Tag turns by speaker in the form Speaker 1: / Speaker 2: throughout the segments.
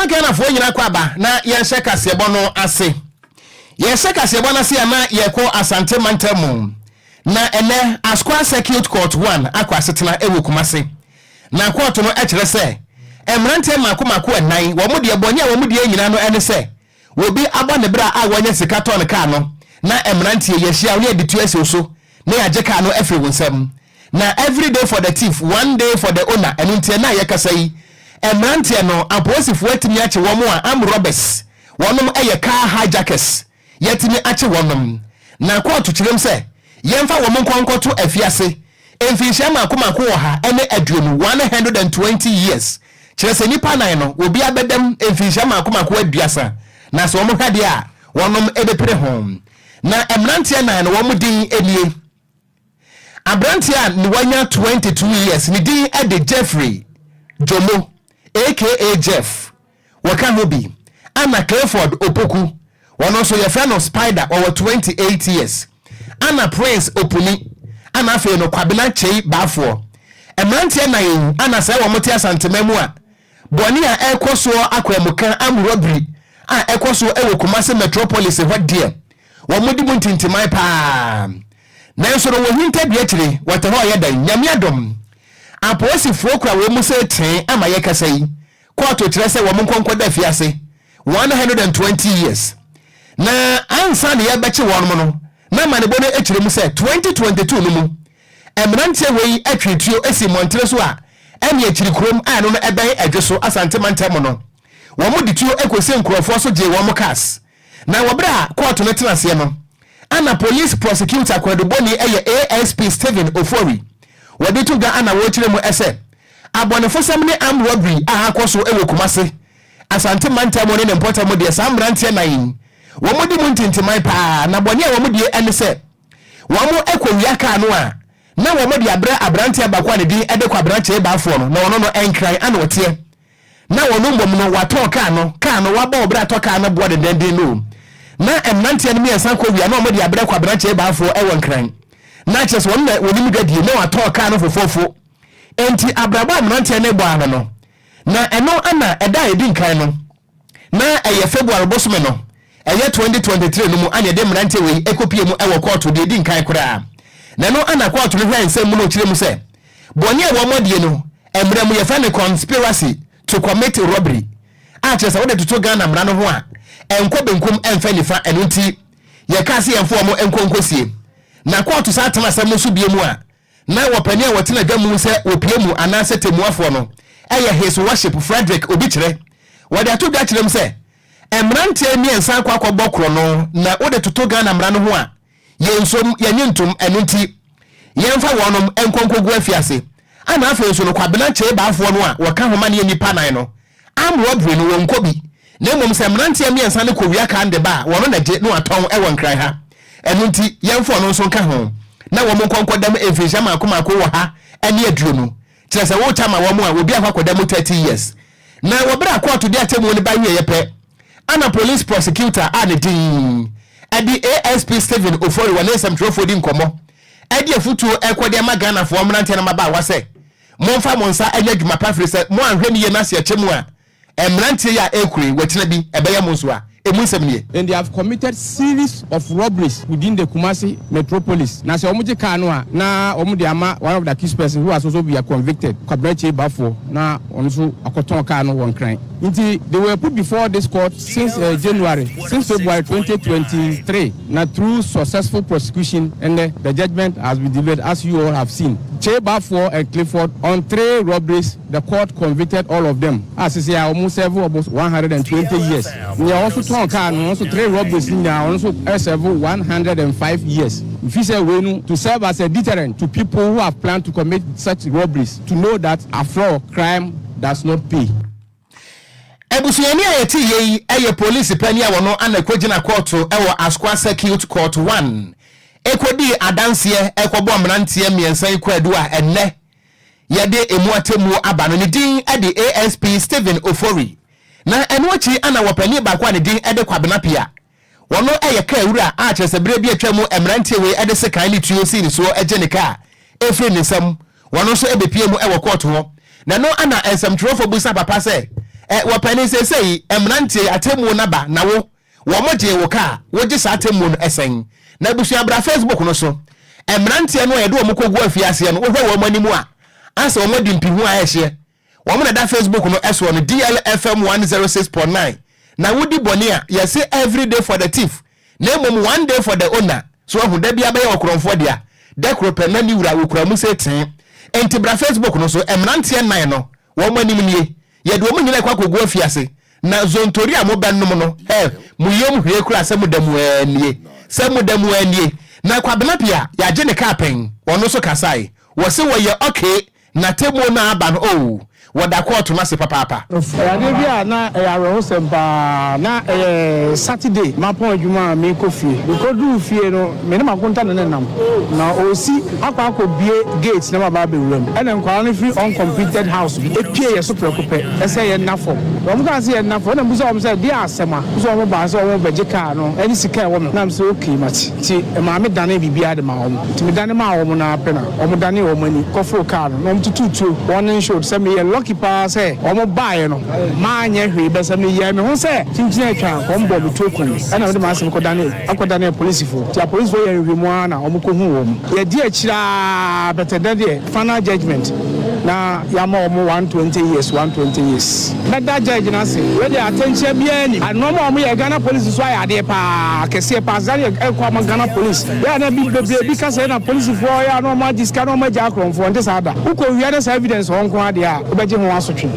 Speaker 1: Ema Ghana fo nyina kwaba na ye sheka sebono ase. Ye sheka sebono ase na ye ko Asante Mantamu. Na ene Asqua Circuit Court 1 akwa setena ewo Kumase. Na court no ekire se emrante makomako enan wo mode ebonye wo mode nyina no ene se wo bi aba ne bra a wanya sika ton ka no na emrante ye hia wo editu ase so na ya je ka no efre wonsam na every day for the thief one day for the owner enu ntie na ye kasa yi emrante no aposifo atimi ache wo mo a am robbers wonom eye car hijackers yetimi ache wonom na court kirem se yemfa wo monkonkoto afiase emfinhia makomako wo ha ene aduonu 120 years Chese nipa nan no obi abedam emfinhia makomako aduasa na so mo hwade a wonom ebepere hom na emrantie nan no wo din enie abrantie a ni wanya 22 years ni din ade Jeffrey Jomo aka Jeff waka hobi ana Clifford Opoku wono so ye friend of Spider over 28 years ana Prince Opuni ana fe no kwabena chei bafo emrantie nan ana se wo motia santememu a boni a ekoso akwamukan am robbery a ekoso ewo Kumase metropolis hwade wo modi muntintimai pa na so wo hinta bia kire wate ho yedan nyame adom aposi frokra wo muse ten ama ye kasai court kire se wo monkonko da fiase 120 years na ansa ne ye beche won mo no na mane bono ekire mu se 2022 no mu emrantie wei atwetio esi montre so a emi ekiri krom a no eben adweso Asante Mantamu no wo mo dituo ekosi nkrofo so je wo mo cars na wo bra court no tenase no ana police prosecutor Kwadwo boni eye ASP Stephen Ofori wo ditu ga ana wo kire mu ese abonefo samne am robbery a akoso ewo Kumase Asante Mantamu ne importa mo de samrantie nan wo mo di muntintimai pa na boni a wo mo die ene se wo mo ekowia ka no a na wo mo di abrantie bakwa ne din ede kwa abrantie bafo no na wono no Enquires ana wote na wono mbom no wato ka no waba obra to ka no bo de den no na emnantie ne me san ko wia na wo mo di kwa abrantie bafo ewo Enquires na chese won na wonim gadie na wato ka no fofofo enti abraba emnantie ne bo ano no na eno ana eda edin kan no na eye February bosume no eye 2023 no mu anya de emnantie we ekopie mu ewo court de edin kan kura na no ana court no hwan nsem mu no kire mu se bonye wo modie no emre mu ye fa ne conspiracy to commit robbery a chese wo de tuto Ghana mra no ho a enko benkum emfa nifa eno nti ye ka se yemfo mo enkonkosie na court sa atena se mu so bie mu a na wo pani a wotena dwamu se opie mu anase temuafo no eye his worship Frederick Obikire wo de ato da kire mu se emrante mi ensan kwa kwabokro no na wo de tuto Ghana mra no ho a yensom yenyentum enunti yemfa wonom enkonkogu afiase ana afa so no kwabena che baafo no a waka homa ne nipa nan no am robbery no wonkobi na mom se mrantie miensa ne kowia kan de ba wono na je no aton ewo Nkran ha enunti yemfo no so nka ho na wo monkonko dam efisha makomako wo ha ene aduro no kire se wo chama wo mo a obi akwakodam 30 years na wo bra court de atemu ne ba wie yepe ana police prosecutor ane din adi ASP Stephen Ofori wale samtrofo di nkomo adi afutu ekode ma Ghana fo mrante na maba wase monfa monsa anya dwuma pafre se mo anhwe ne ye na se achemu a emrante ya ekure wetena bi ebeye monso a emunsem
Speaker 2: and they have committed series of robberies within the Kumasi metropolis na se omuji ka no a na omudi ama one of the key persons who has also been convicted Kwabreche Bafo na onso akoton ka no won kran nti they were put before this court since February 2023 na through successful prosecution and the judgment has been delivered as you all have seen. Che Bafo and Clifford on 3 robberies the court convicted all of them as is almost almost 120 years. We also also 3 robberies now also serve 105 years. If you say to serve as a deterrent to people who have planned to commit such robberies, to know that after all, crime does not pay.
Speaker 1: Ebusuani ayeti ye eye police pania wono anakwagina court ewo Asqua Circuit Court 1 ekodi adanse ekobo mrantie miensa ikwadu a enne yede emu atemu abano ne din ade ASP Stephen Ofori na enochi ana wopani bakwa ne din ede kwabena pia wono eye ka ewura a chese bere bi atwamu emrantie we ede sekan ni tuo si ni so eje ka efre ne sam wono so ebepie mu ewo court ho na no ana ensamtrofo busa papa se wapani say emrantie atemu na ba na wo moje wo ka wo je sa atemu no esen na busua bra Facebook no so emrantie no yedo mo kogu afiase no wo hwe wo manimu a ansa wo modi mpihu a ehye wo mo na da Facebook no eso no DLFM 106.9 na wodi boni a you say every day for the thief na mom one day for the owner so hu da bia be okromfo dia da kropen ni wura wukura mu se ten enti bra Facebook no so emrantie nan no wo manim nie yedo mo nyina kwa kogu afiase na zontori a mo bennom no mu yom hwe kura se mu damu anie se mu damu anie na kwa benapia ya je ne kapen ono so kasai wo se wo ye okay na temo na aba no wada court ma se papa
Speaker 3: ya de bia na ya ro semba na Saturday ma pon adwuma me ko fie ko du fie no me ne makonta ne nam na osi akwa ko bie gate na ma ba be wuram ene nkwa no free uncompleted house bi epie ye so prekope ese ye nafo wo mo kan se ye nafo na buso wo se dia asema buso wo ba se wo beje car no eni sika wo na se okay mati ti ma me dane bibia de ma wo ti me dane ma wo na apena wo dane wo mani ko fo car no tututu one showed se me ye lucky pa say omo bae no ma anya hwe be se me ye me ho se tintin atwa ko mbo bitokun ana we de ma se ko dane police fo ti police fo ye hwe mu ana omo ko hu wo mu ye di akira better de final judgment na ya ma omo 120 years better judge na say we dey attention bia ni anom omo ye Ghana police so ya de pa kese pa zari e ko ma Ghana police ya na bi bebre ka say na police fo ya no ma diska no ma ja kronfo nte sa da uko wi ada evidence on ko ade a obeje ho asotwe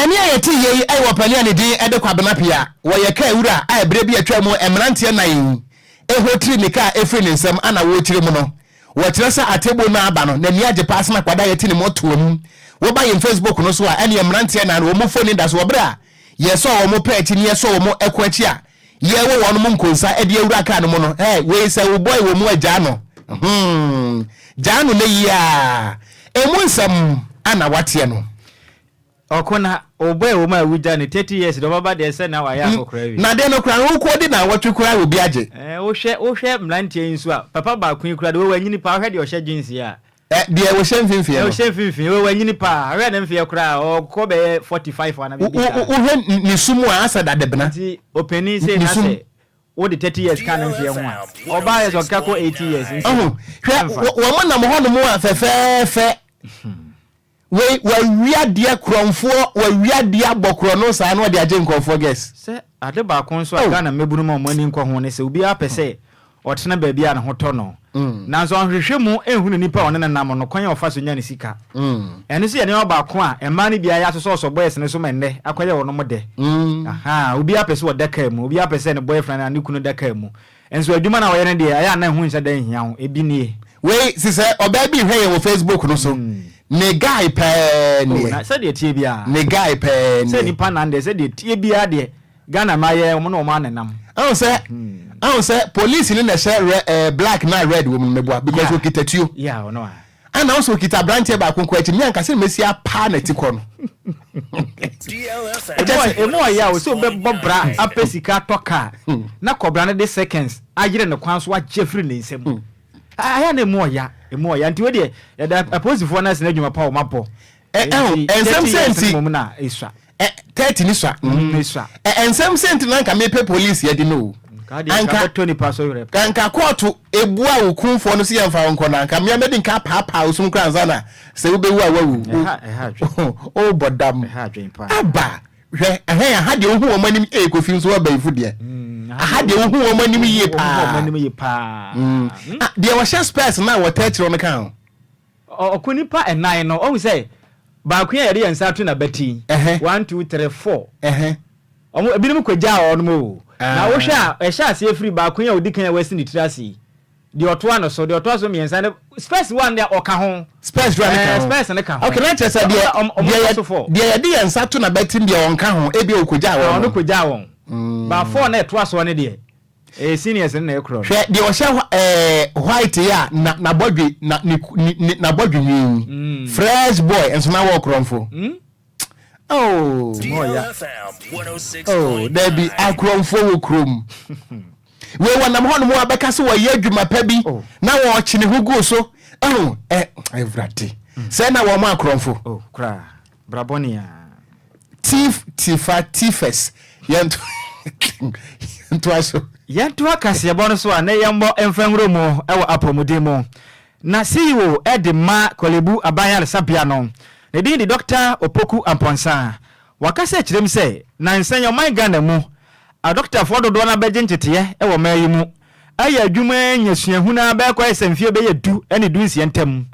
Speaker 1: eni ayeti ye ai wapali ani din ede kwa benapia wo ye ka ewura ai bre bi atwa mu emrantie nan ehotiri nika efri ne nsam ana wo tiri mu no wo tire sa atebo na aba no na ni age pass na kwada yeti ne moto mu wo ba ye Facebook no so a eni emrantie nan wo mo phone da so bra ye so wo mo pet ni ye so wo mo ekwachi a ye wo wono mo nkonsa ede ewura ka no mo no we say wo boy wo mo agya no janu ne ya emu nsam ana watie no
Speaker 4: okona oboy wo ma wuja ne 30 years do baba de se na wa ya kokra wi
Speaker 1: na de no kra wo ko de na watwe kra obi age
Speaker 4: wo hwe mlantie nsu a papa ba kun kra de wo wanyini pa hwe de o hwe jeans ya
Speaker 1: de wo hwe mfimfie
Speaker 4: wo hwe mfimfie wo wanyini pa hwe na mfie kra o ko be 45 ana bi
Speaker 1: wo hwe ni sumu a asa da debna
Speaker 4: ti openi say na say wo de 30 years kan mfie ho a oba ye so kako 80 years
Speaker 1: hwe wo mo na mo ho no mo afefefe we wiadia kromfo wiadia bokro no sa no de age nkonfo guess
Speaker 4: se ade ba kon so aga na mebunu ma mani nko ho ne se obi apese otena ba bia na hoto no na so hwehwe mu ehunu nipa one na nam no kwan ya ofa so nya ne sika ene se ye ne oba ko a ema ne bia ya so boys ne so menne akoye wono mo de aha obi apese wo deka mu obi apese ne boyfriend na ne kunu deka mu enso adwuma na wo ye ne de aya na hu nsa da hia ho ebi nie
Speaker 1: we sise oba bi hwe ye wo Facebook no so ne guy pen
Speaker 4: na se de tie bia
Speaker 1: ne guy pen
Speaker 4: se nipa na nde se de tie bia de Ghana maye omo no ma nenam
Speaker 1: I say police ni na share black na red woman meboa because we kita tuo
Speaker 4: yeah ono
Speaker 1: and also kita branch ba konko achi mi anka se mesia pa na tikọ no
Speaker 4: DLFM emo ya o so be bobra apesika toka na kobra ne de seconds agire ne kwan so agefri ne nsem aya na emo ya nti we de da aposifo na se na dwuma pa o mapo
Speaker 1: ensem senti
Speaker 4: mum na iswa
Speaker 1: 30 ni swa
Speaker 4: iswa
Speaker 1: ensem senti na nka me pe police ye di no
Speaker 4: anka Tony paso yore
Speaker 1: anka court ebua okunfo no se yemfa wonko na anka me medi nka papa osum kranza na se wo bewu awu o bodam aba hwe ya hade ohu o manim ekofi nso wa baifu de hade ohu o manim yie pa de wa share space na wa tetro no kan
Speaker 4: okunipa enan no o say ba kun ya de yansa to na bati 1 2 3 4 omo ebinim kwagya o no mo na wo hwe a ehya ase free ba kun ya odikan ya wasi ni tirasi de oto ano so de oto aso miensa ne space one there oka ho
Speaker 1: space run kan
Speaker 4: space ne kan
Speaker 1: okay na chese de ya de yansa to na bati de onka ho ebi okogya wo
Speaker 4: no kwagya won ba 4 na eto aso ne de seniors na ekro
Speaker 1: hwe de o hye white ya na bodwe na bodwe nwi fresh boy enso na wo kronfo oh there be akronfo wo krom we wanam hono mo abeka se wo ye adwuma pa bi na wo chine hugu so evrati se na wo mo akronfo
Speaker 4: kra brabonia
Speaker 1: tifes yento aso
Speaker 4: yento akase bono so a na yembo emfanwro mu ewo apomode mu na CEO Edema Kolebu Abaya Sabia no ne din di Dr. Opoku Amponsa wakase kirem se na nsanyo man Ghana mu a Dr. Fodo na beje ntete ewo mayi mu aya adwuma nyasuahuna ba kwa esemfie be yedu ene du nsie ntem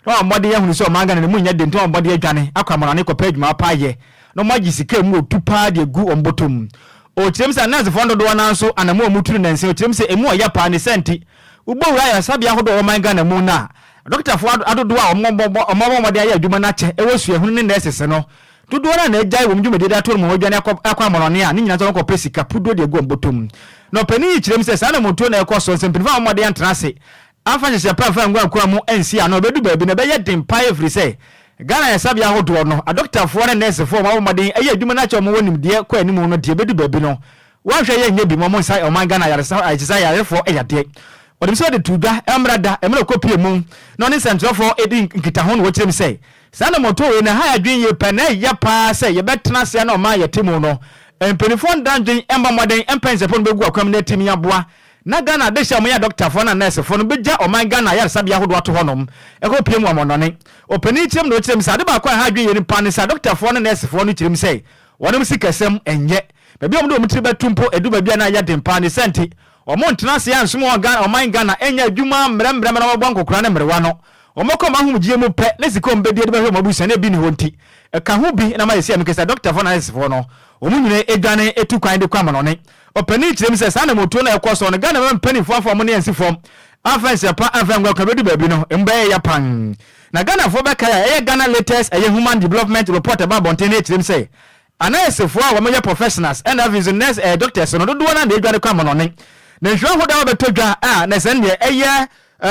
Speaker 4: no mmode ye hunu so man Ghana ne mu nya de nto mmode adwane akwamara ne kopa adwuma paaye no magi sika mu otupa de gu ombotom o kirem se na Fodo na nso anamo omuturu na nse o kirem se emu oya pa ne senti ubo ya sabia hodo o man Ghana mu na Dr. Fuad adodo a omomode aya adwuma na che ewo suahunu ne nesese no dodo na ejai wo mdwumede da to mo adwane akwa monone a ne nyina to ko pesika pudo de gu mbotom no pani kirem se sana moto na ekoso nsempinfa omode antrase afa hye pa fa ngwa kwa mu ensi a no bedu baabi na beye den pa efri se Ghana ya sabia hodo no a Dr. Fuad ne nese fo omode aya adwuma na che mo wonim de kwa animu no de bedu baabi no wanhwe ye nya bi mo nsai o man Ghana yaresa ajisa yarefo eyade odem so de tuda emrada emre kopie mu no ne central for edi nkita ho no wachirem say sana moto we na ha adwen ye pa na ya pa say ye betena se na o ma yetemu no empenifon danjin emba moden empense pon begu akwam na timi aboa na Ghana de sha mo ya doctor for na nurse for no beja o man Ghana ya sabia hodo ato honom e ko pie mu amonone opani chirem no chirem sa de ba kwa ha adwen ye ni pa ne sa doctor for na nurse for no chirem say wonum sikasem enye bebi omdo omtiri betumpo edu bebia na ya dempa ne senti omo ntena se ya nsomo Ghana o man Ghana enya adwuma mremrem na mabon kokora na mrewa no omoko mahumgie mu pe na sikom bedi de behwe mabusa na bi ne honti ka ho bi na ma yesi amkesa doctor for na yesi for no omunyune edwane etu kwan de kwa manone opani kirem se sa na moto na ekoso no Ghana ma mpani fo mo ne yansi fo afense pa afengwa ka bedu baby no mbaye ya pan na Ghana fo be kaya Ghana latest human development report about bonten kirem se anayesefo a wamanya professionals and have business doctors no do na de edwane kwa manone na nhwe hoda wa betodwa a na sen de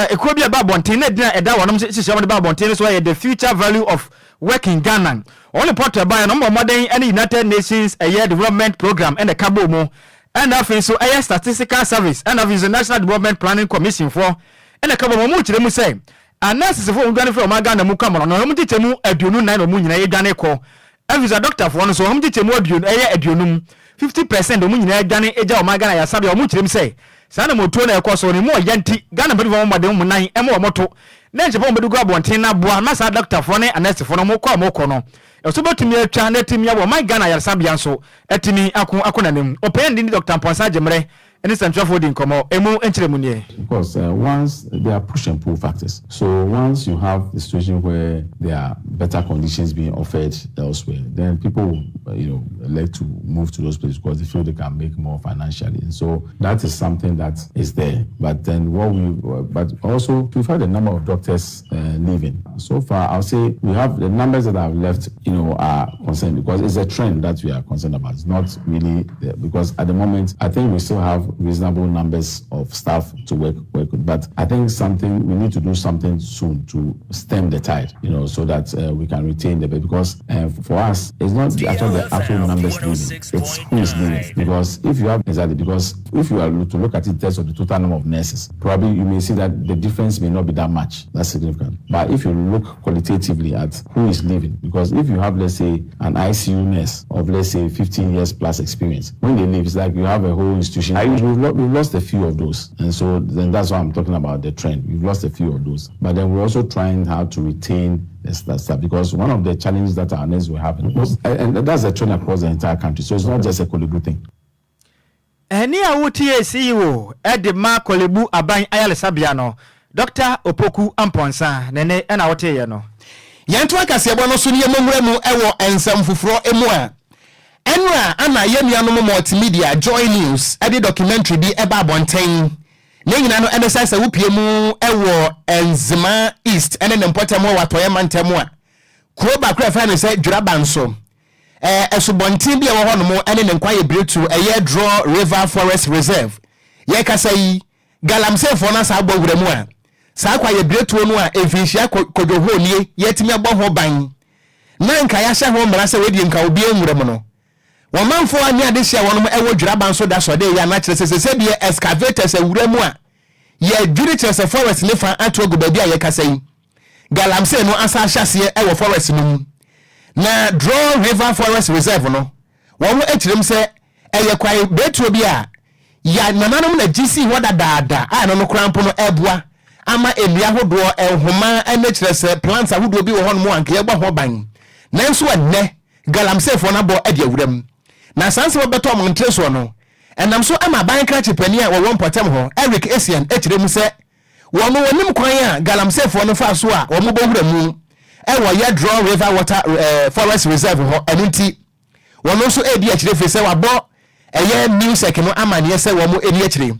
Speaker 4: ekobia ba bonten na dina eda wonom sisi won ba bonten so the future value of work in Ghana only portal by no modern and United Nations development program and the cabo mo and afin so statistical service and of the National Development Planning Commission for and the cabo mo kiremu say analysis for Ghana from Ghana mu kwamo no mo titemu aduonu nan no mu nyina edwane ko avisa doctor for no so mo titemu aduonum 50% omu nyina edwane eja o Ghana ya sabe o mu kirem say sana moto na ekoso ni mo yanti Ghana bedi mo modem mu nan emo moto na nche po mbedu abonten na boa na sa doctor for ne anest for no mo ko no eso betumi atwa na timi ya my Ghana ya sabe anso etimi akonanem opendi ni Dr. Mponsa Jemre any central for the nkomo emu enchiremu nie
Speaker 5: because once there are push and pull factors. So once you have the situation where there are better conditions being offered elsewhere, then people like to move to those places because they feel they can make more financially. And so that is something that is there. But then but also we've had a number of doctors leaving. So far, I'll say we have the numbers that have left, are concerned because it's a trend that we are concerned about. It's not really there because at the moment, I think we still have reasonable numbers of staff to work with. But I think we need to do something soon to stem the tide, so that we can retain the bed. Because for us, it's not the actual numbers leaving, it's who is leaving. Because if you are to look at it in terms of the total number of nurses, probably you may see that the difference may not be that much. That's significant. But if you look qualitatively at who is leaving, because if you have, let's say, an ICU nurse of, let's say, 15 years plus experience, when they leave, it's like you have a whole institution. We've lost a few of those. And so then that's why I'm talking about the trend. We've lost a few of those. But then we're also trying how to retain that stuff, because one of the challenges that our nurses were having was, and that's a trend across the entire country. So it's not just a Kolebu thing.
Speaker 4: Eni awuti CEO Edema Kolebu Aban Ayale Sabiano Dr. Opoku Amponsa nene ena wote ye no
Speaker 1: yanto akasiebo no so ne momremu ewo ensam fufuro emu a enra ana yemiano mo multimedia Joy News edi documentary bi eba bonten ne nyina no edesasa wupie mu ewo Enzima East ene ne mpotamo watoye mantemu a kroba kra fa ne se Nhyiraba nso esubontin bi ewo hono mo ene ne Enquires bretu draw river forest reserve ye kasai galamse fo na sa agbowuremu a sa kwa ye bretu no a efinhia kodwoho nie yetimi agbo ho ban na nka ya hye ho mra se wedi nka obi enwuremu no womanfo ani adehia wono ewo Nhyiraba nso da so de ya na kire se de excavators ewuremu a ye dwiri kire se forest ne fa atogo ba bi a ye kasai galamse no asa hyase ewo forest no na Draw River Forest Reserve no wɔn ekyirem sɛ ɛyɛ kwai betuo bi a ya nananom na GC hoda daada a no krampo no ɛboa ama enua hodoɔ ɛhoma ɛnekyerɛ sɛ plants ahodoɔ bi wɔ hɔ no mo anka yɛbɔ ho ban nanso wɔnɛ galamsefo na bɔ ɛde awuram na sanse wɔbɛtɔ mo ntre so no ɛnam so ama ban krakye pani a wɔwɔ mpɔtam hɔ Eric Esian ekyirem sɛ wɔn wɔnim kwan a galamsefo no fa so a wɔn bɔ wura mu ɛwɔ yɛ Draw River Water Forest Reserve hɔ ɛno nti wɔn nso edi akyire fi sɛ wabɔ ɛyɛ music no amane sɛ wɔn edi akyire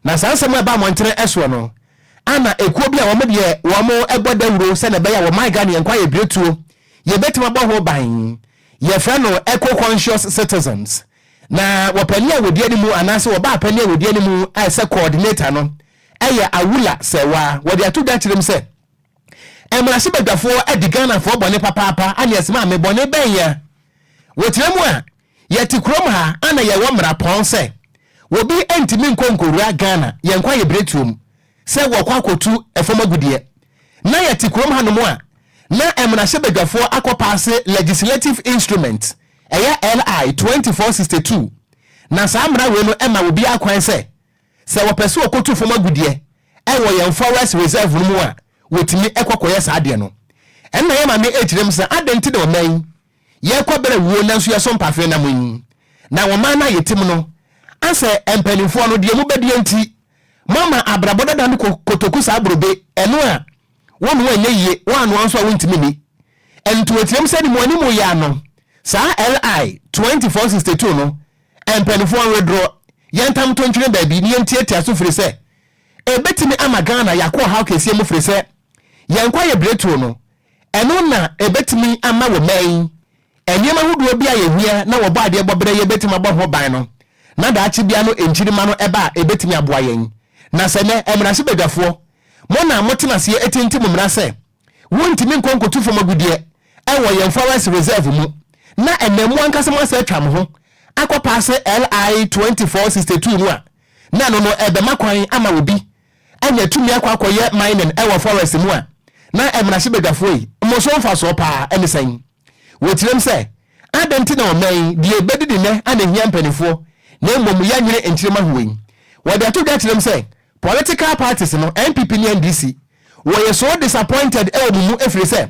Speaker 1: na sansɛm ɛba mɔntere ɛso no ana ekuo bi a wɔn deɛ wɔn ɛbɔ dawuro sɛ na bɛyɛ wɔn Ghanaian Enquires bretuo yɛbɛtuma bɔ ho ban yɛfrɛ no eco-conscious citizens na wɔpani a wɔdi anim anaasɛ wɔba apani a wɔdi anim a sɛ coordinator no ɛyɛ awula sɛwa wɔde ato da kyerɛm sɛ ɛmrase badwafoɔ adi Ghanafoɔ bɔne papaapa ane asɛm a mebɔne bɛnyɛ wɔtira mu a yɛte kurom ha ana yɛwɔ mmerapɔn sɛ wɔbi ɛntimi nkonkowura Ghana yɛnkwa yɛ bretuom sɛ wɔkɔ akotu ɛfɔm agudeɛ na yɛte kurom ha no mu a na ɛmrase badwafoɔ akɔpaase legislative instrument ɛyɛ LI 2462 na saa mmara wei no ɛma obi akwan sɛ wɔpɛ sɛ wɔkɔtu fɔm agudeɛ ɛwɔ yɛn Forest Reserve no mu a wotimi ekwakoye saade no enna ye ma me ekyirem se adenti de oman ye kwabere wuo nanso ye so mpafe na mun na wo man na yetim no ase empanifo no de mu bedie nti mama abraboda da no kotoku sa abrobe eno a wonu anye yie wanu anso a wontimi ni ento etirem se ni mo ani mo ya no sa LI 2462 no empanifo withdraw yentam to ntwene ba bi ni entiatia so firi se ebetimi ama Ghana yakọ ha kesie mu firi se yankwa ye bretuo no eno na ebetimi ama wo man enyema huduo bia ye hia na wo ba ade bobere ye betimi abo ho ban no na da achi bia no enchirima no eba ebetimi aboa yen na se ne emrase bedwafo mo na motena se etintim mra se wontimi nkonkotu fo magudie ewo ye Forest Reserve mu na enemu ankasa mo ase atwa mo ho akɔpa se LI 2462 no a na no ebema kwan ama obi anya tumi akwakoye mining ewo forest mu a na emrase bedwafo yi mo so mfa so pa enisan wotirem se adenti na oman die bedidi ne ana hia mpanifo na mmom ya nyire enchirema huwen wode ato da tirem se political parties no NPP ni NDC we so disappointed mu efiri se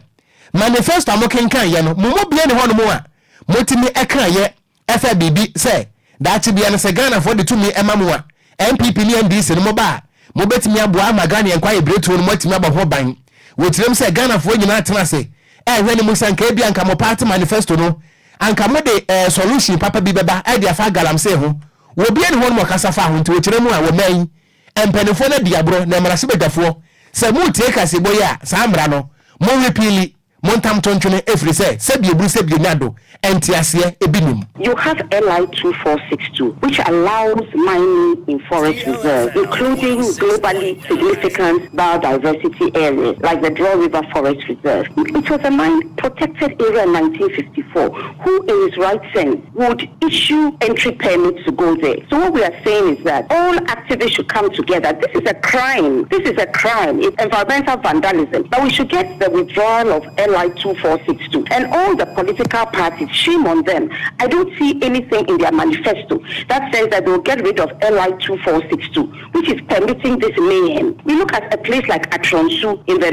Speaker 1: manifesto amokenkan ye no mo bia ne hono mu a motimi ekran ye efa bibi se dachi bia ne se Ghana for the tumi emamu a NPP ni NDC no mo ba mo betimi aboa ama Ghanaian Enquires bretuo no motimi aba ho ban wotirem se Ghana for nyina tena se hwene mu sanka bia nka mo party manifesto no anka mo de solution papa bi beba e dia fa galamse ho wo bia ne hono mo kasa fa ho nti wotirem a wo man empanifo na diabro na emrase bedafo se mu tie kase boya sa amra no mo repeali montam tontwene efri se biebru se bienado entiase ebinim.
Speaker 6: You have LI 2462 which allows mining in forest reserves including globally significant biodiversity areas like the Draw River Forest Reserve. It was a mine protected area in 1954. Who in his right sense would issue entry permits to go there? So what we are saying is that all activists should come together. This is a crime. It's environmental vandalism. But we should get the withdrawal of LI 2462 and all the political parties, shame on them. I don't see anything in their manifesto that says that they will get rid of LI 2462, which is permitting this mayhem. We look at a place like Atronsu in the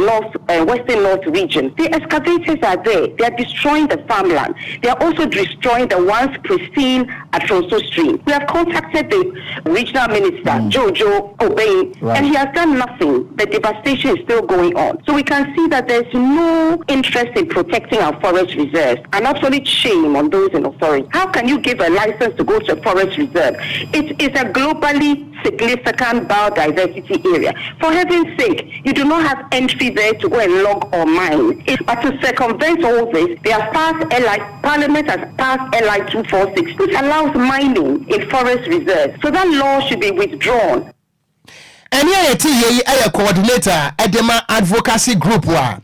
Speaker 6: western north region. The excavators are there. They are destroying the farmland. They are also destroying the once pristine Atronsu stream. We have contacted the regional minister, Jojo Obey, and he has done nothing. The devastation is still going on. So we can see that there's no interest in protecting our forest reserves. An absolute shame on those in authority. How can you give a license to go to a forest reserve? It is a globally significant biodiversity area. For heaven's sake, you do not have entry there to go and log or mine. But to circumvent all this, Parliament has passed LI 246, which allows mining in forest reserves. So that law should be withdrawn.
Speaker 1: And here a coordinator Edema Advocacy Group wa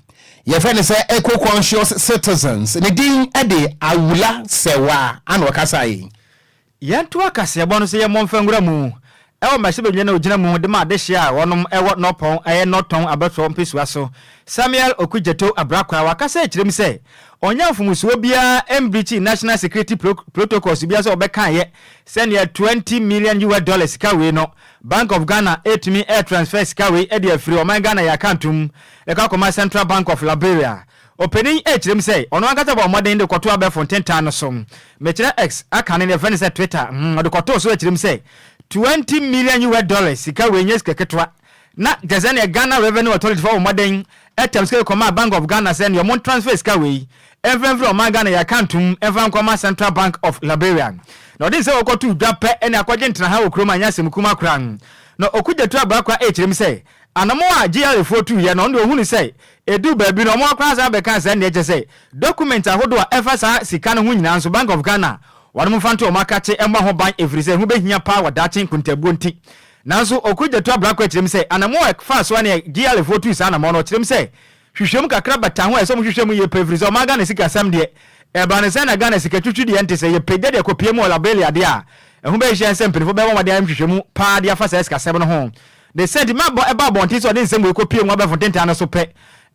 Speaker 1: ye friend say eco-conscious citizens ni din ede awula sewa an wakasa yi
Speaker 4: yanto akase bono se ye momfangura mu ewo mashebe nyene ogina mu de ma de hia wonom ewo nopon noton abeto mpesua so Samuel Okogyeabour Ocran wakasa ekirem se onya mfumusuo bia MBC National Security Protocols bia so obeka ye send $20 million sika we no Bank of Ghana etimi air transfer sika we e de afiri o man Ghana ya accountum e ka koma Central Bank of Liberia opening ekirem se ono akata ba modern de koto abe fonten tan so mechira X aka ne friend se Twitter de koto so ekirem se $20 million sika we nyes keketwa na Ghanaian Ghana Revenue Authority for modern etem sika koma Bank of Ghana send your mon transfer sika we every from Ghana ya accountum every koma Central Bank of Liberia no this say okotu dwape ene akwaje ntena ha okroma nyasem kuma kran no Okogyeabour Ocran ekirem say anamo a DLFM ye no ndo hunu say edu baabi no mo akwa za be kan say ne say document ahodo a efa sa sika no hu nyina so Bank of Ghana wanu mfanto o makache emma ho ban every say hu behia pa wadache kuntabuo nti nanso Okogyeabour Ocran ekirem say anamo a fa so ne DLFM sa anamo no ekirem say hwehwem kakra bata ho eso mo hwehwem ye every say o maga ne sika sam de ebane say na Ghana sika twitwi de ente say ye pede de kopiem o labelia de a hu behia say mpinfo be wo de am hwehwem pa de afa say sika sam no ho they said ma eba bonti so den semu kopiem wa be fonten tan so pe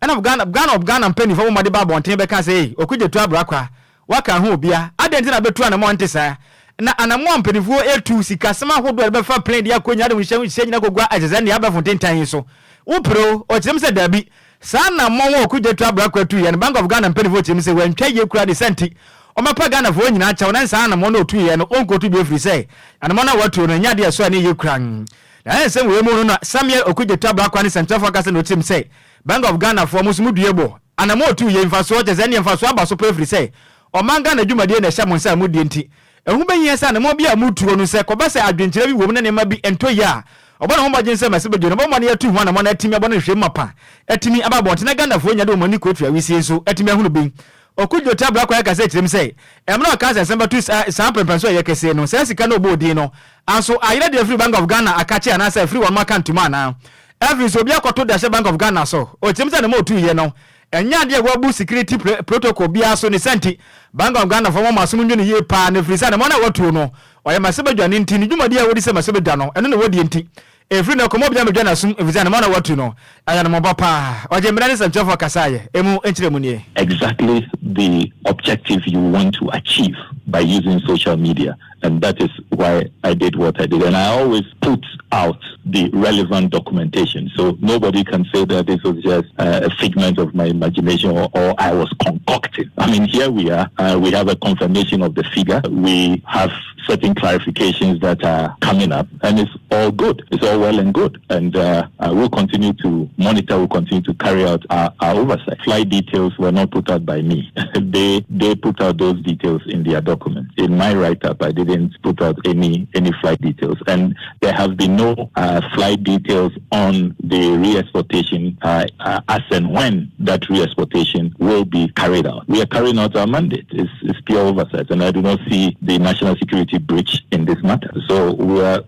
Speaker 4: and of Ghana penny for mo de ba bonti be kan say Okogyeabour Ocran waka ho obia adenti na betu anamo ntesa na anamo mpenifuo etu sika sama hodo be fa plan de akonya de hye nyina gogwa ageze ne aba fonten tan so upro o kyem se dabi sana mo Okogyeabour Ocran tu ye Bank of Ghana mpenifuo kyem se wantwa ye kura de senti o mapa Ghana fo nyina cha na sana mo no tu ye no onko tu be free say anamo na watu no nya de so ne ye kura na ensem we mu no Samuel Okogyeabour Ocran ni Central Focus no team say Bank of Ghana for musumu duebo anamo tu ye mfaso je zani mfaso aba so pre free say o manga na dwumade na hya monsa mu die nti ehu benye sa na mo bia mutuo no se ko ba se adwenkyere bi wo ne ma bi ento ya obona ho bagye se masebe dwo no bo mo na yatu ho na mo na timi abona hwe mapa atimi ababo na Ghana fo nya de mo ni kotu awisi so atimi ahunu bi Okogyeabour Ocran ka se kyerem se emra ka se semba tu sa pempenso ye kese no se sika no bodi no anso ayira de free Bank of Ghana akache ana se free one market tuma na every so bia koto da Bank of Ghana so o kyerem se na mo tu ye no enya de wo bu security protocol bia so ne senti Bank of Ghana for mo masum nyu ne ye pa ne free sa na mo na watu no o ye masebe dwane nti ni dwumade a wodi se masebe dwa no eno ne wodi nti efri na komo bia me dwana sum efri na mo na watu no aya na mo ba pa o je mra ne Central Focus aye emu enchire mu ne
Speaker 7: exactly the objective you want to achieve by using social media. And that is why I did what I did. And I always put out the relevant documentation. So nobody can say that this was just a figment of my imagination or I was concocting. I mean, here we are. We have a confirmation of the figure. We have certain clarifications that are coming up. And it's all good. It's all well and good. And we'll continue to monitor. We'll continue to carry out our oversight. Flight details were not put out by me. They put out those details in their documents. In my write-up, I didn't put out any flight details, and there have been no flight details on the re-exportation as and when that re-exportation will be carried out. We are carrying out our mandate. It's pure oversight, and I do not see the national security breach in this matter. So we are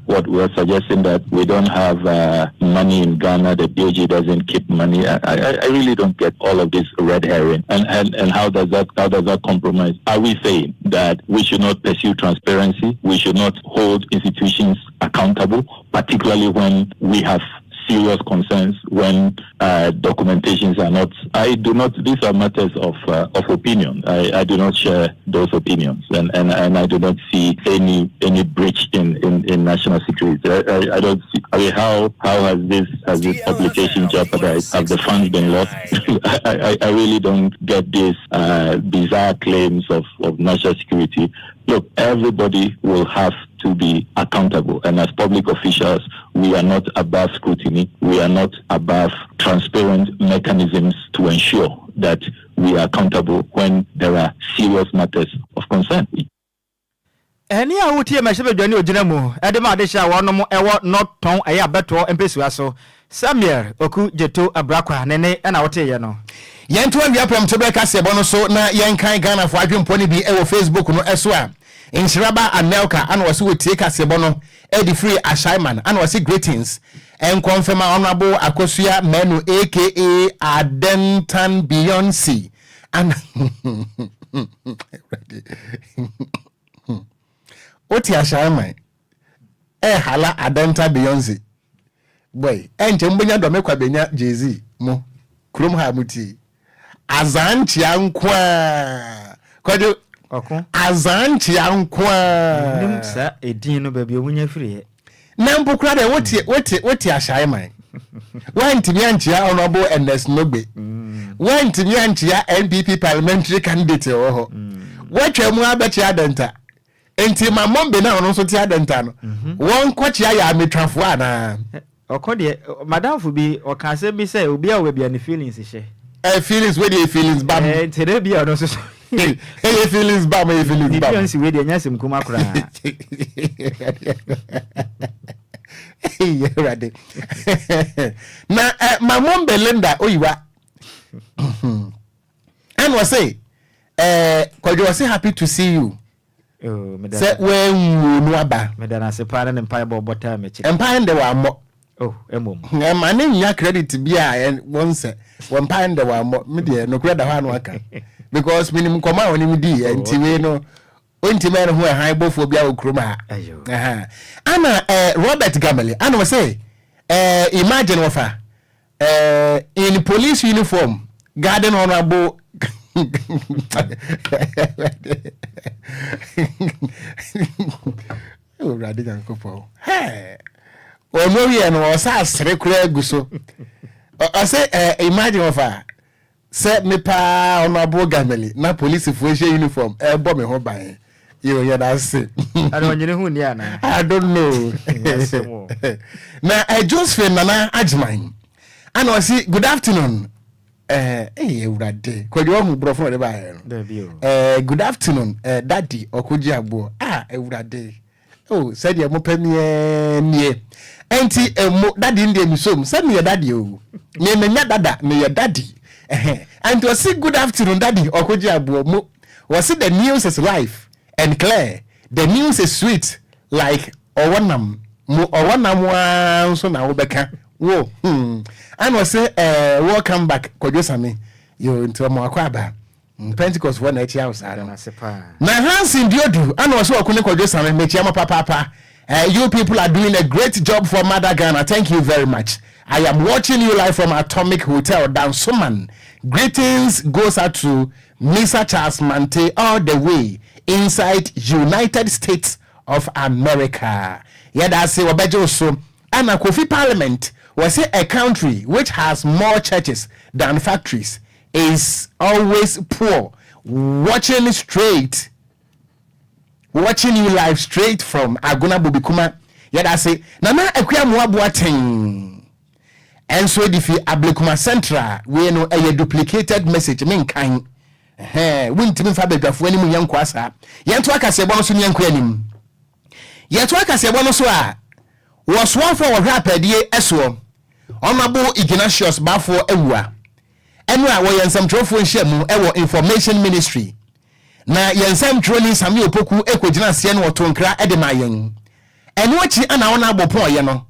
Speaker 7: suggesting that we don't have money in Ghana, the DOJ doesn't keep money. I really don't get all of this red herring, and how does that compromise? Are we saying that we should not pursue transparency? We should not hold institutions accountable, particularly when we have serious concerns, when documentations are not. I do not. These are matters of opinion. I do not share those opinions, and I do not see any breach in national security. I don't see. I mean, how has this publication jeopardized? Have the funds been lost? I really don't get these bizarre claims of national security. Look, everybody will have to be accountable. And as public officials, we are not above scrutiny. We are not above transparent mechanisms to ensure that we are accountable when there are serious matters of concern.
Speaker 4: Eni a wutie mashebe dwani ogina mu edema adesha wono mo ewo not ton aya beto empesua so Samuel Okogyeabour Ocran nene na wote ye no
Speaker 1: yentu awia pram to be kase bono so na yenkan Ghana fo adwempo ne bi ewo Facebook no eso a Nhyiraba Anelka ana wase wotie kase bono edi free assignment ana wase greetings en confirm honorable Akosua Menu aka Adentan Beyonce and Oti assignment hala adenta Beyonce boy enche mbonya do mekwa benya Jay-Z mo krom ha muti azanchi ankwa Kwadwo
Speaker 4: Okon
Speaker 1: azanchi ankwa
Speaker 4: nim sa edin no ba bi omunya firi
Speaker 1: na mpokura de wote ahyae man wantimi anchia honorable Ernest Nogbe wantimi anchia NPP parliamentary candidate ho watwa mu abechi adenta enti mamombe na ono so ti adenta no won kwachia ya metwafo ana
Speaker 4: Okon de madam fu bi okase bi say obi a we bia ne feelings she
Speaker 1: feelings we dey feelings bam
Speaker 4: tere bia no so
Speaker 1: hey feelings bam
Speaker 4: feelings we dey nyasem kuma kura
Speaker 1: hey ready na mamombe Linda oyiwa and was say Kwadwo was happy to see you.
Speaker 4: Oh, me
Speaker 1: say when no aba
Speaker 4: me dana se para ne mpa bobota me chi
Speaker 1: mpa de wa mo
Speaker 4: oh emom
Speaker 1: ma ne nya credit bi a won say won mpa de wa mo me de no kura da ho anu aka because minim koma oni mi di enti we no onti me no ho han bofo bi a okrom ha ana Robert Gamele ana we say imagine wafa in police uniform garden honorable oh radical couple hey ono ye no sa sere kura guso I say imagine wafa say me pa honorable Gamele na police fueshe uniform bo me ho ban you that's it
Speaker 4: I don't know ana
Speaker 1: I don't know na Josephine Nana Ajman and I see good afternoon Ewurade Kwadwo mu brofo de ba good afternoon daddy Okogyeabour Ewurade oh said ye mo pamie enti daddy ndie mi som said me daddy o me menya dada me ye daddy and to see good afternoon daddy Okogyeabour mo was it the news is live and clear the news is sweet like owanam wa so na wo beka wo and was say welcome back Kwadwo Sammy you into mo akwaba Pentecost for na chia usara
Speaker 4: na sepa
Speaker 1: na Hansin Diodu and was okune Kwadwo Sammy me chia papa you people are doing a great job for Mother Ghana. Thank you very much. I am watching you live from Atomic Hotel Dansoman. Greetings goes out to Mr. Charles Mante all the way inside United States of America. Yeah, that's it. Wabejo so. And a Kofi Parliament was a country which has more churches than factories is always poor. Watching you live straight from Agona Bobikuma. Yeah, that's it. Nana Okuyamo Boateng. And so if you Ablekuma Central, we know a duplicated message. Mean kind. Wouldn't mean Faber for any young quasa. Yantwaka Sebono Sunyanquanim. Yantwaka Sebono Soa was one for a rapid ye eswo. Honorable Ignatius Bafo Ewa. And we are some trophy shemu ewo information ministry. Na yensem trolling Sami Opoku ekwegyina se no tonkra edemayen eno achi ana honorable pon ye no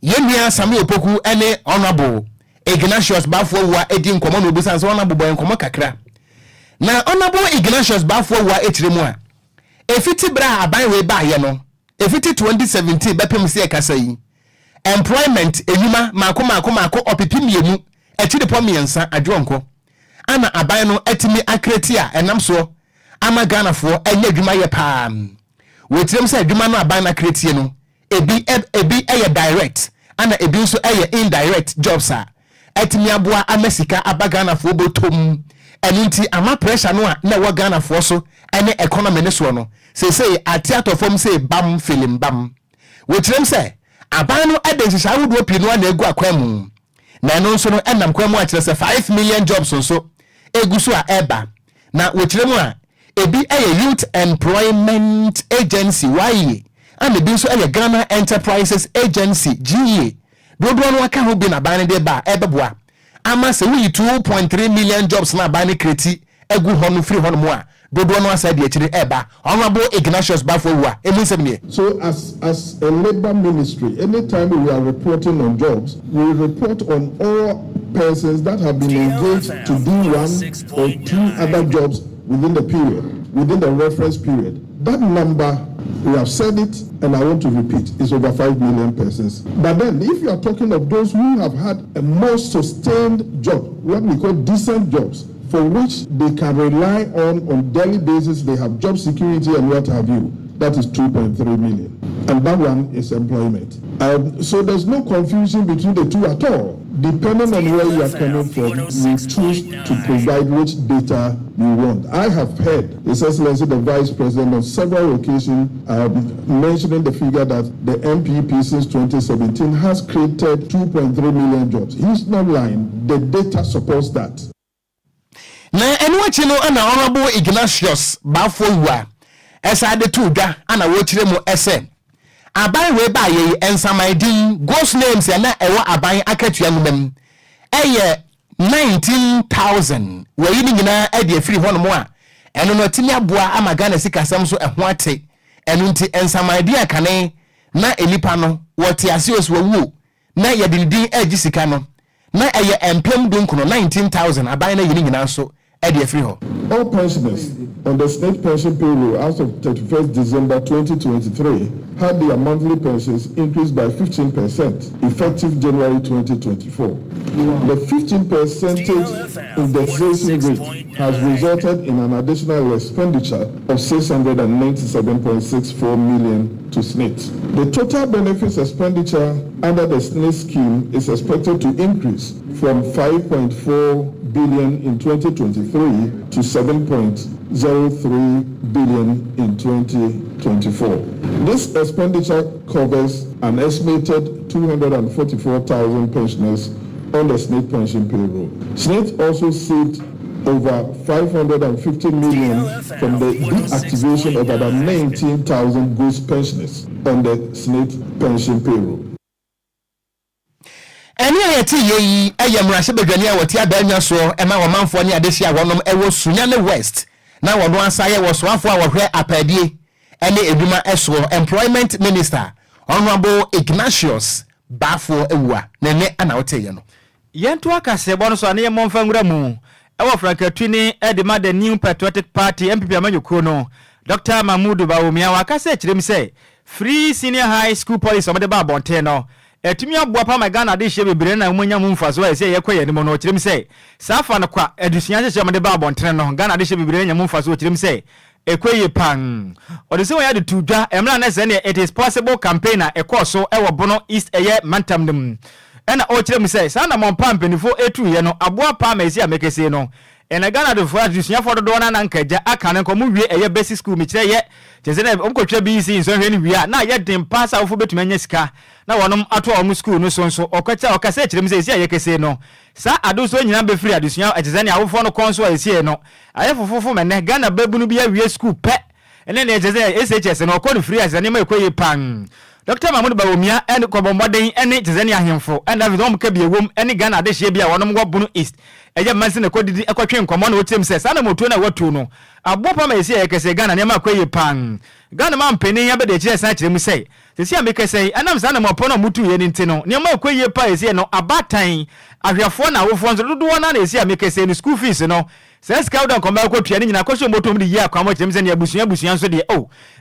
Speaker 1: yenua Sami Opoku ene honorable Ignatius Bafo wa edi nkomo no obusan so honorable boy nkomo kakra na honorable Ignatius Bafo wa ekyiremu a efiti bra aban we ba ye no efiti 2017 bepem se ekasa yi employment enuma mako opipim yemu ekyide pom yensa adwonko ana aban no etimi akreti a enam so ama Ghana for enye adwuma ye pam wetirem say adwuma no aban na create no ebi eye direct ana ebi nso eye indirect jobs a etimi aboa amasika aba Ghana for botom eninti ama pressure no a na wo Ghana for so ene economy ne so no say atiato form say bam film bam wetirem say aban no adensi awudo pi no na egu akwam na no nso no enam kwam a kire say 5 million jobs nso eguso a eba na wetirem a ebi a youth employment agency YE and ebi nso a Ghana enterprises agency GE dodo no aka ho bi na ban de ba ebeboa ama se we 2.3 million jobs na ban kreti egu ho no free ho no mo a dodo no asa de akire eba honorable Ignatius Bafo wa emisem ne.
Speaker 8: So as a labor ministry, anytime we are reporting on jobs, we report on all persons that have been engaged to do one or two other jobs within the period, within the reference period. That number We have said it, and I want to repeat, it's over 5 million persons. But then, if you are talking of those who have had a more sustained job, what we call decent jobs, for which they can rely on daily basis, they have job security and what have you, that is 2.3 million. And that one is employment. So there's no confusion between the two at all. Depending on where you are coming from, you choose to provide which data you want. I have heard His Excellency the Vice President on several occasions mentioning the figure that the MPP since 2017 has created 2.3 million jobs. He's not lying. The data supports that.
Speaker 1: Na enwachi no ana honorable Ignatius Bafowa esa de tuda ana wochire mu ese aban we ba ye ensamaidin ghost names ya na ewo aban akatua numam eye 19,000 we yi nyina e de afiri hono mo a eno no timi aboa amagana sikasam so eho ate eno nti ensamaidin akane na elipa no wote ase oswo na ye dindin agi sika no na eye empem dunkuno 19,000 aban na yi nyina so.
Speaker 8: All pensioners on the state pension payroll as of 31st December 2023 had their monthly pensions increased by 15% effective January 2024. The 15% indexation rate has resulted in an additional expenditure of 697.64 million to SNIT. The total benefits expenditure under the SNIT scheme is expected to increase from 5.4 billion in 2023 to 7.03 billion in 2024. This expenditure covers an estimated 244,000 pensioners on the SNIT pension payroll. SNIT also saved over 550 million from the deactivation of about 19,000 ghost pensioners on the SNIT pension payroll.
Speaker 1: Eni ayeti yeyi eyemrase bedwani a wote abanya so ema womanfo ne adehia wonom ewo Sunyane West na wono ansaye wo soafo a wohwe apadie ene eduma eso employment minister honorable Ignatius Bafo ewua nene ana wote ye no
Speaker 4: yento akase bo no so ane momfa ngura mu ewo frankatwini edema the New Patriotic Party MPP amanyuko no Dr. Mahmoud Bawumia wakase kirem say free senior high school police omede ba bonte no etumi aboa pa Ghana de hye bebre na munya mu mfaso e se yekoye ni mo no kirem say safa no kwa edusuan hye omede ba bonte no Ghana de hye bebre nya mu mfaso kirem say ekoye pan ode se ya de tudwa emra na se ne it is possible campaigner ekoso ewo bono east eye mantam dem ena o kirem say sa na mon pampenifo etu ye no aboa pa ma esi amekese no ena Ghana de fo edusuan fo do na nkaja aka ne ko mu wie eye basic school mi kire ye tese na omkotwa BC nso hwe ni wi na ye dem pass awfo betumanya sika na wonom ato om school no so okwacha okase kirem say esi ayekese no sa ado so nyina be free adusuan etese ne awfo no konso esi no ayefofofo mene Ghana babunu bi awie school pe ene ne etese SHS no okọ free as ne ma ekoye pan Dr. Mahmoud Bawumia and Kobomboden ene etese ne ahemfo and David omka bi ewom ene Ghana de hye bia wonom go bunu east eje manse ne kodidi ekotwe nkomo na wotem se sa na motu na watu no abopa ma esi ayekese Ghana ne ma ekoye pan Ghana ma mpeni ya be de kire sa kirem say sisi amekese anam sa na mopono mutu ye nti no ne ma ekoye pa esi no abatan ahwefo na awofo nso dodo na esi amekese ni school fees no says Kaudan komba ko tua ni nyina ko so motom de ya kwa mo kirem se ne abusuan so de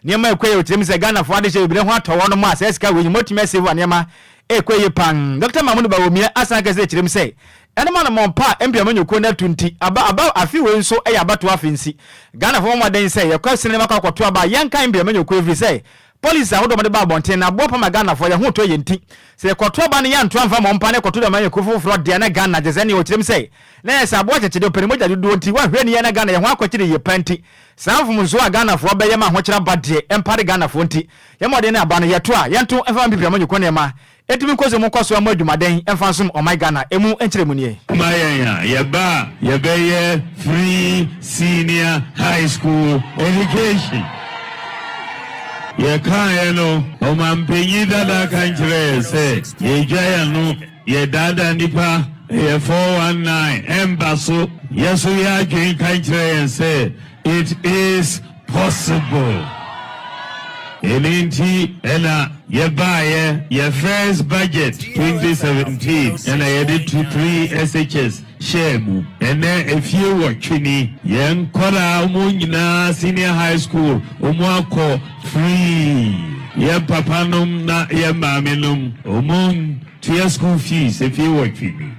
Speaker 4: ne ma ekoye kirem se Ghana fo ade hye bibire ho atowo no ma says ka we motime save ne ma ekoye pan Dr. Mahmoud Bawumia asa kese kirem se enema na mompa empia manyoko na tunti aba afi we nso e abato afinsi Ghana fo mo den se ye kwa sinema kwa kwato aba yanka empia manyoko every say police ahodo mo de ba bonten na bo pa ma Ghana fo ye ho to ye nti se kwato aba ne ya nto amfa mompa ne kwato de manyoko foforo de na Ghana jezani o kirem say na ye sa bo chechede opere mo jade do nti wa hwe ne ye na Ghana ye ho akwakire ye panti sanfo mo nso a Ghana fo be ye ma ho kira bade empare Ghana fo nti ye mo de na aba no ye to a ye nto emfa empia manyoko ne ma etimi koze mo kwaso amadwumaden emfansom o my Ghana emu enkyeremu ne
Speaker 9: ye be free senior high school education ye kan no o man penyi dada kan kyerɛ se ye gya no ye dada nipa ye 419 embaso yeso ya gen kan kyerɛ se it is possible. Elinti ena ye first budget 2017 and I added to 3 SHS shemu ene efie wotwini yen kora umunyina senior high school umwako free yen papanum na yen mamenum umun to school fees efie wotwini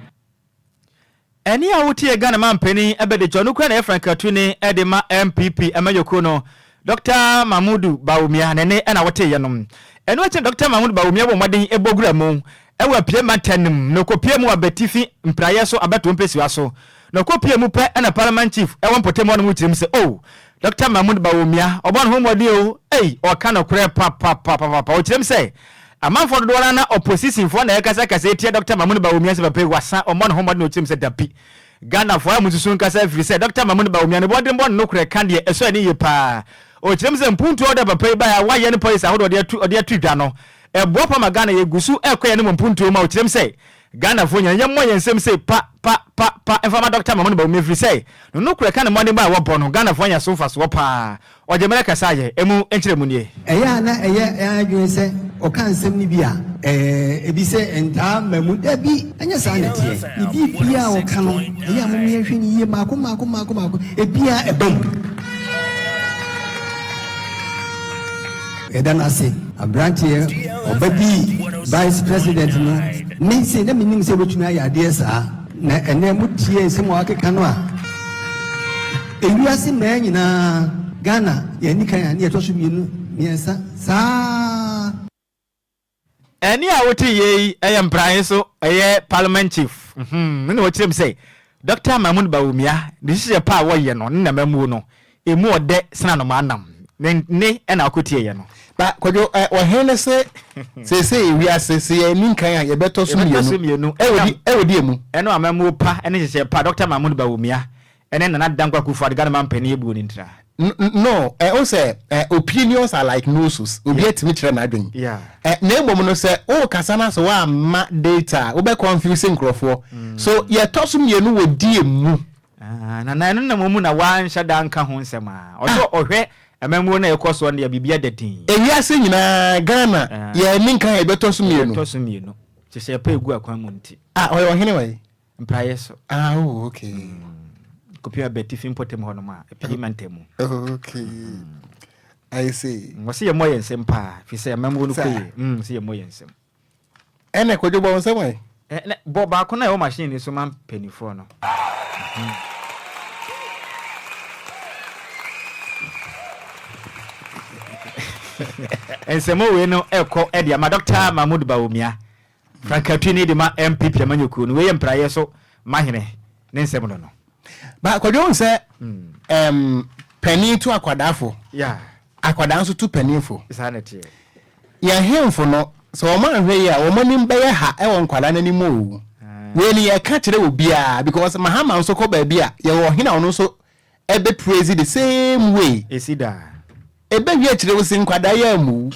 Speaker 4: eni a wotie Ghana mampeni ebede jonu kwa na Frank Atwini edema MPP emayoko no Dr. Mahmudu Bawumia nene ena wote yenom eno ache Dr. Mahmudu Bawumia bo modern ebogura mu ewa pie mantanim no kopie mu abetifi mpraye so abeto mpesi waso no kopie mu pe ena parliament chief ewa mpotemo no mu chirim se oh Dr. Mahmudu Bawumia obon ho modi o oka no kure pa o chirim se amanfo do na opposition fo na yakasa kasa etie Dr. Mahmudu Bawumia se pape wasa omon ho modi no chirim se dapi Ghana fo amususun kasa firi se Dr. Mahmudu Bawumia ne bodin bon no kure kan de eso ani ye pa o chirim se mpuntu oda pape ba ya wa ye ne police ahodo de atu dwa no ebo pa magana ye gusu ekoye ne mpuntu ma o chirim se Ghana fo nya mo yensem se pa informa Dr. Mahmudu Bawumia firi se no kure kan mo de ba wo bono Ghana fo nya so fa so pa o je mere kasa ye emu enchire mu nie
Speaker 10: eya na eya adwen se o kan sem ni bia ebi se enta mamu da bi anya sa na tie ni bia o kan no eya mo me hwe ni ye mako ebia ebom edana se abrantie obabi vice president no me se na minim se botuna ya de sa na ene mu tie se mo akeka no a ewiase ma nyina Ghana ye ni kan ya ne to so mienu miensa sa
Speaker 4: eni a wote ye mpraye so parliament chief me no chirem say Dr. Mahmudu Bawumia this is pa wo ye no na mamu no emu ode sena no manam ne ena akotie ye no
Speaker 1: ba Kwadwo o hene se wi asese ye ni kan ya ye beto so mienu ewodi emu
Speaker 4: eno amamu pa ene hye pa Dr. Mahmudu Bawumia ene na dankwa kufu adga na mampani ebu ni ntra
Speaker 1: no o say opinions are like noses obi etimi kire na adwen na emom no say o kasa na so wa ma data o be confusing crofo so ye toso mienu wodi emu
Speaker 4: na eno na momu na wan hyada nka ho nsema odo ohwe amamu na ekoso na bibia datin
Speaker 1: ewiase nyina Ghana ye ninka ye beto so mienu
Speaker 4: chese pa egu akwan mu nti
Speaker 1: o hene wai
Speaker 4: mpraye so
Speaker 1: okay
Speaker 4: kopia betifi mpotem hono ma epimantemu
Speaker 1: okay I see
Speaker 4: wasi ye moye nsem pa fi se amamu no koyi si ye moye nsem
Speaker 1: ene Kwadwo bo nsem wai
Speaker 4: bo ba ko na yo machine ni so man penifo no ensemo we no eko edia ma Dr. Mahmudu Bawumia Frank Atwini de ma MPP amanyoko no we ye mpraye so mahene ne nsem no
Speaker 1: ba Kwadwo nse penny to akwadafo akwadanso to pennyfo
Speaker 4: sanity
Speaker 1: ya hemfo no so o man hwe ya o manim be ha e won kwala nani mo we ni ya ka kire obia because mahama nso ko ba bia ye wo hina ono so ebe praise the same way
Speaker 4: esida
Speaker 1: ebe hwe kire wo sin kwada ya mu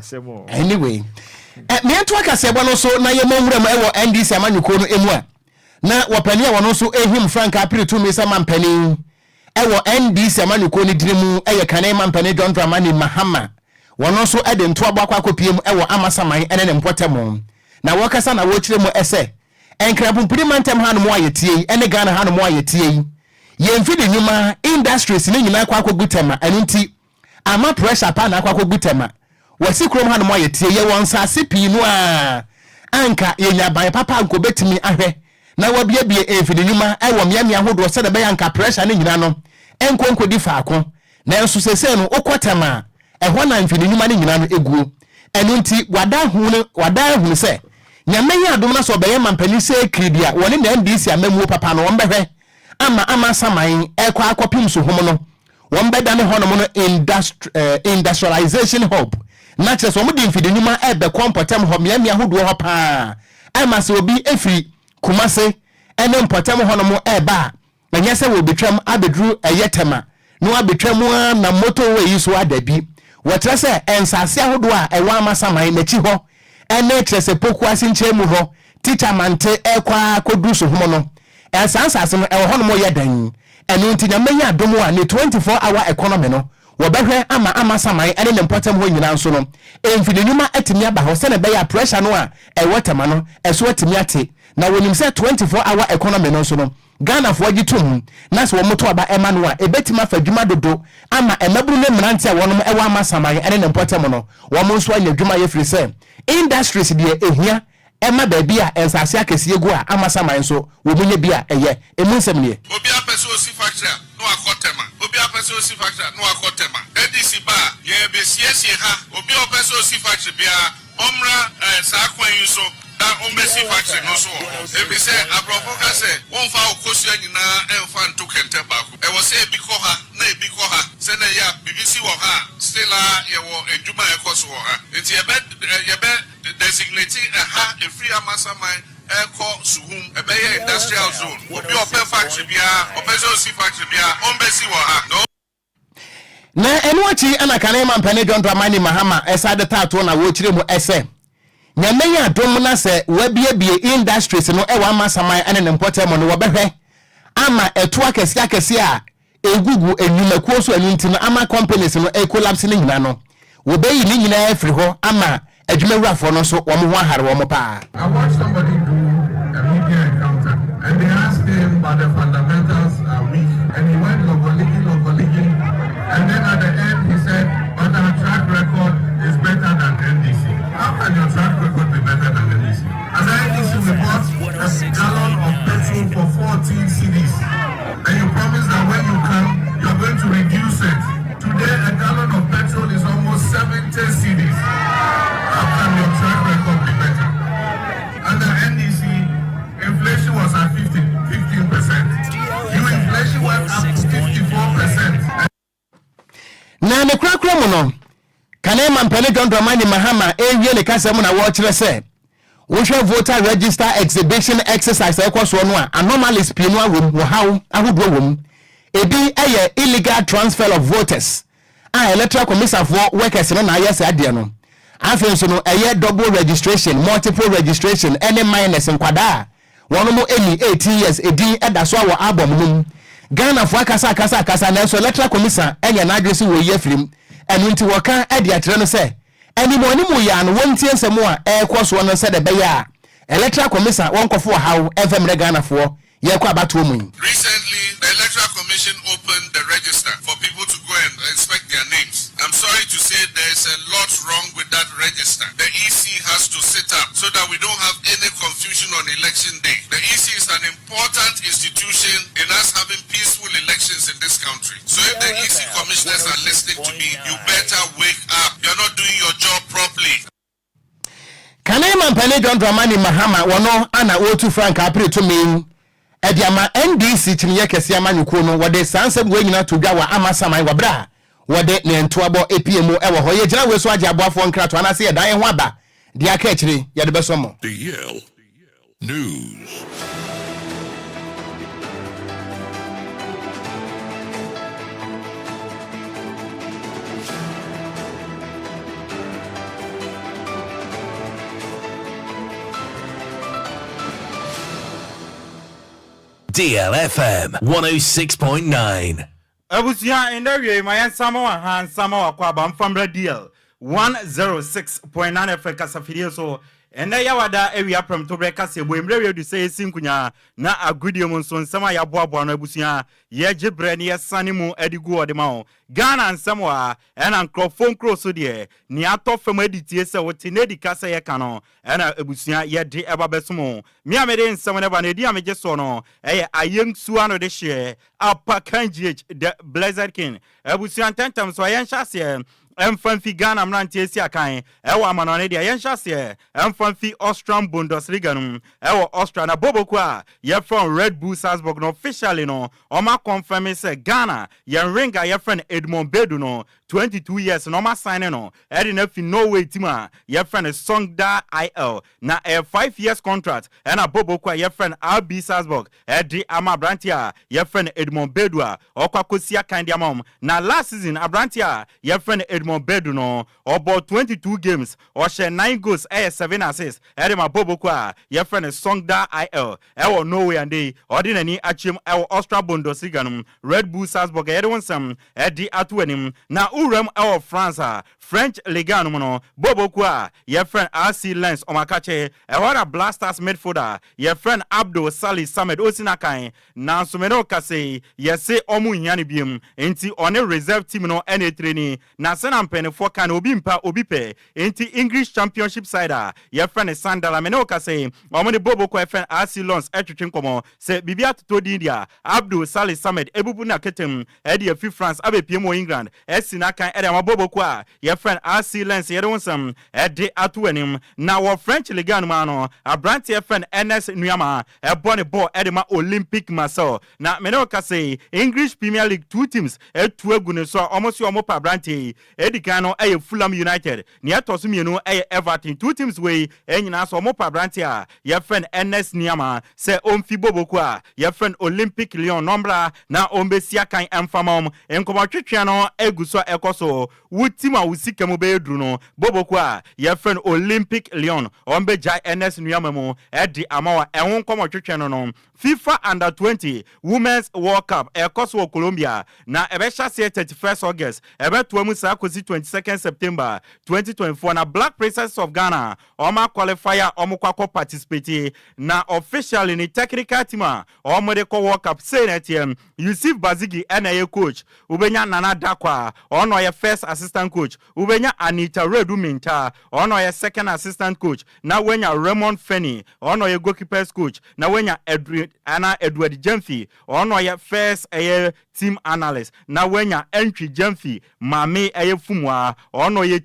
Speaker 4: semo
Speaker 1: anyway me to akase ebo no so na ye manwura ma e wo NDC amanyuko no emu a na wapani a wono so ehim Frank apiri to me sama mpani ewo NDC amanyuko ni dirimu eye kanen mampani John Dramani Mahama wono so ede nto abakwa akopiem ewo amasaman ene ne mpotemo na wokasa na wo kiremu ese enkrabu mpiri mantem hanu mo ayetie ene Ghana hanu mo ayetie ye mfidi nyuma industries ne nyina kwa akogutema anunti ama pressure pa na akogutema wasi krom hanu mo ayetie ye won sase pinu a anka ye nyaban papa nko betimi ahwe na wabiabie emfidi nyuma ewo miamia hodo se de be yanka pressure ne nyina no enkonko di faako na enso sese no okotama ehwo na emfidi nyuma ne nyina no eguo enunti wada hu se nyame ya adom na so be yema mpani se kribia woni na NDC amamu papa no wombehwe ama saman ekwa akopim so homo no wombeda ne hono no industrialization hub na che so mo di emfidi nyuma ebe kompotem ho miamia hodo ho pa ama se obi efiri Kumase ene mpotem hono mo eba na nyese wo betwam abedru eyetema no abetwam na moto we yiso adabi wotrese ensase ahodo a ewa amasaman na chi ho ene trese poku asinche mu ho teacher mante ekwa kodu so homo no ensansase no ewo hono mo yedan enu ntinya menya adomo a ne 24 hour economy no wobehwe ama saman ene ne mpotem ho nyina nso no emfini nyuma atimi aba ho se ne be ya pressure no a ewotema no eso atimi ate na wonim se 24-hour economy no so no Ghana for gitum na so womoto aba ema no a ebetima fadwuma dodo ama emaburu ne mranti a wonom ewa amasaman ene ne mpotem no womo nso anya dwuma ye firi se industries de ehia ema baby a ensase akese egu a amasaman so womunye bia eye emunsem ne
Speaker 11: obi apeso osi factory no akotema obi apeso osi factory no akotema edisi ba ye be siesie ha obi apeso osi factory bia omra sa kwan yuso da ombesi factory no so ebi se abrofo ka se won fa okosu anyina emfa nto kente baako e wo se ebi ko ha na ebi ko ha se na ya BBC wo ha still ye wo edwuma ekoso wo ha enti ye be designating a ha a free amasaman eko suhum ebeye industrial zone obi open factory bia opeso si factory bia ombesi wo ha no
Speaker 1: na enuachi ana kanema mpane John Dramani Mahama esa de tato na wo chire mu ese nyamenya dom na se wabiebie industries no ewa amasaman ene ne mpotem no wobehwe ama eto akese a egugu enyumakuo so anunti no ama companies no collapse ni nyina no wobeyi ni nyina afri ho ama adwumawurafo no so wo mo ho ahare wo mo pa.
Speaker 8: I watched somebody do a media encounter and they asked him about the fundamentals are weak and he went logo-leaking and then at the end he said but our track record is better than NDC. How can your track record be better than NDC? As an NDC report a gallon of petrol for 14 cedis and you promise that when you come you're going to reduce it. Today a gallon of petrol is almost 70 cedis. How can your track record be better? Under NDC, inflation was at 15%. Your inflation went up to 54%.
Speaker 1: Na ne krakra mu no kanema mpane John Dramani Mahama ewie ne kasem na wo kire se wo hwe voter register exhibition exercise ekoso no a anomalies pinu awom wo hawo ahodo wom ebi eye illegal transfer of voters electoral commission for workers no na ayese ade no afen so no eye double registration multiple registration any minus nkwada wono mo eni 18 years edi edaso awo album num Ghana for kasa na so electoral commission enya na adresi wo ye firim enu nti woka ade akyere no se eni mo ni mu ya no wontie nsemo a ekoso no se de be ya electoral commission wonkofo hawo FM Ghana for ye kwa abato mu.
Speaker 11: Recently, the Electoral Commission opened the register for people to go and inspect their names. I'm sorry to say there's a lot wrong with that register. The EC has to sit up so that we don't have any confusion on election day. The EC is an important institution in us having peaceful elections in this country. So if the EC commissioners are listening to me, you better wake up. You're not doing your job properly.
Speaker 1: Kanema mpane John Dramani Mahama wono ana otu frank apre to me Ediama NDC chiniye kesi amanyuko no wode sansem we nyina to dwa wa amasaman wabra wode ne ntoabo APM ewo ho ye gina we so age aboafo nkrato anase ye dan ho aba dia ka akire ye de besomo
Speaker 11: DL News.
Speaker 12: DLFM 106.9.
Speaker 4: Abusia in the way my Samoa Han Samoa Kwaba from DL 106.9 FM Casafidio so and there yawada area from Tobreka se we mrewe du say sinkunya na agudio monson sama ya boabo na abusia ye gibrani ya sanimu edigu odema Ghana and Samoa and ankrofon cross so de ni atofem editie se wote na edika se ye kano and abusia ye de ebabesumo mi amede nsam na ba na edi ameje so no eye ayem suano de share apakanjh the Blizzard King abusia tentam so ayen hyase Emfanfi Ghana mrantie si akan ewo amanone dia yenhyase emfanfi Austrian Bundesliga no ewo Austria na boboku a ye from Red Bull Salzburg no officially no oma confirm say Ghana ye ringa ye friend Edmond Bedu no 22 years no ma sign no e na fi Norway team a ye friend Songda IL na a 5 years contract and a boboku a ye friend RB Salzburg e di ama brantia ye friend Edmond Bedu a okwakosi akan dia mom na last season abrantia ye friend Edmond
Speaker 13: Desmond Bedu no about 22 games or share 9 goals 7 assists Edema Bobokwa your friend Songda IL ewo Norway and they ordinary achim ewo Austria Bundesliga Red Bull Salzburg everyone some edi atwenim na urem ewo France French Ligue 1 no Bobokwa your friend RC Lens omakache ewo Blasters midfielder your friend Abdul Salih Samed Osinakan na sumeno kase yese omu nyane biem enti one reserve team no ene training na sena mpenefo kan obi mpa obi pe enti English Championship side your friend Sandala meno kase omo de Bobokwa friend RC Lens etwetwen komo se bibia to dia Abdul Salih Samed ebubu na ketem edi afi France abepiem England esinakan ede ma Bobokwa your friend RC Lens yede wonsam edi atwenim na wo French Ligue 1 ma no Abranti friend NS Nhyiraba ebone ball edema Olympic Marseille na meno kase English Premier League 2 teams etu egune so almost your mopa Abranti edikan no Fulham United ne atoso mienu Everton 2 teams wey enyina so mopa Abranti your friend NS Nhyiraba se omfi Bobokwa your friend Olympic Lyon nombra na ombesia kan emfamom enkomotwetwe no eguso ekoso wutima wusikemu be edru no Bobokwa your friend Olympic Lyon ombeja NS Nhyiraba mu edi amawa enwon komotwetwe no FIFA Under 20 Women's World Cup ekoso Colombia na ebesha se 31st August ebetuamu sa kosi 22nd September 2024 na Black Princess of Ghana oma qualifier omukwa participate na officially ni technical team omode ko World Cup say netiem Yusuf Bazigi NA coach ubenya Nana Dakwa ono ye first assistant coach ubenya Anita Redu Minta ono ye second assistant coach na wenya Raymond Fenny ono ye goalkeepers coach na wenya Edward Jemfi ono ye first team analyst na wenya Entry Jemfi mame fumwa ono ye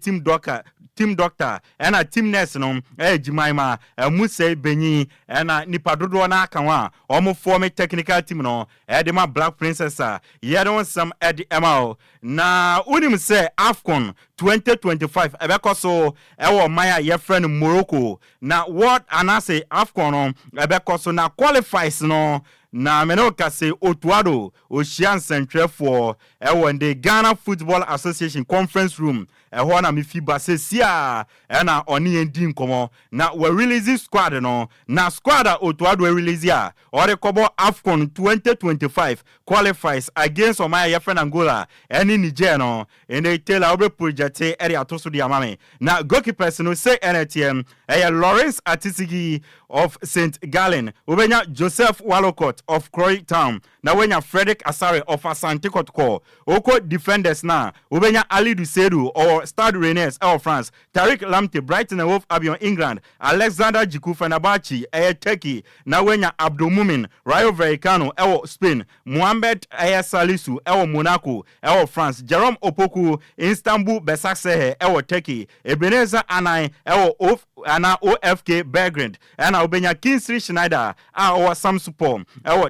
Speaker 13: team doctor and a team nurse no Jimaima Muse Benyi and a nipadodo na kanwa omo form technical team no edema Black Princess yedon some edi MO na unim say AFCON 2025 ebekoso ewo maya ye friend Morocco na what anase AFCON no ebekoso na qualifies no na menoka se Otuado Ocean Central for the Ghana Football Association conference room na mifiba se sia na oni endin komo na we release squad no na squad Otuado release ya ore kobo AFCON 2025 qualifies against Omaya Yefren Angola any Niger no ene tela obre project area atoso di amame na goalkeepers no say NTM Lawrence Atisigi of St. Gallen ubenya Joseph Walcott of Croy Town na wenya Frederick Asare of Asante Kotoko oko defenders na ubenya Ali Duseru or Stade Rennais of France Tariq Lamte Brighton and Wolf Albion England Alexander Jiku Fenerbahce Turkey na wenya Abdul Mumin Rayo Vallecano Spain Mohamed Salisu Monaco France Jerome Opoku Istanbul Besiktas Turkey Ebenezer Anai OFK Belgrade and ubenya Kingsley Schneider Samsupom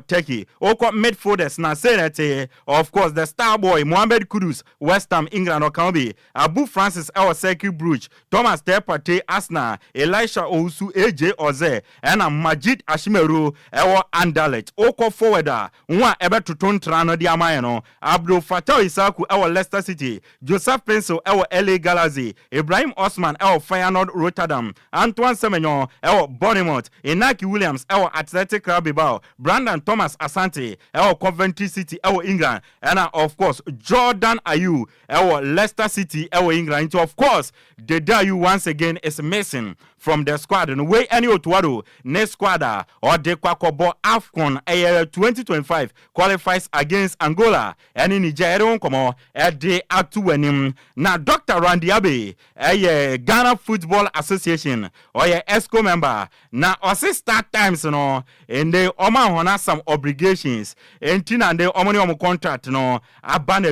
Speaker 13: Turkey oko midfielders na senate of course the star boy Mohamed Kudus West Ham England Okambi Abu Francis Cercle Bruges Thomas Tepate Arsenal Elisha Owusu AJ Oze and Majid Ashimeru Anderlecht oko forwarder nwa ebetuton trano di amayeno Abdul Fattah Isaku Leicester City Joseph Pencil LA Galaxy Ibrahim Osman Feyenoord Rotterdam Antoine Semenyo Bournemouth Inaki Williams Athletic Club Bilbao Brandon Thomas Asante Coventry City England and of course Jordan Ayew Leicester City England. So of course the Ayew once again is missing from the squad and way any Otuado next squad or the Kwakobo AFCON 2025 qualifies against Angola and in Nigeria come at the atuenim na Dr. Randy Abe Ghana Football Association or ESCO member na start times no and they hona some obligations and they omoni contract no abana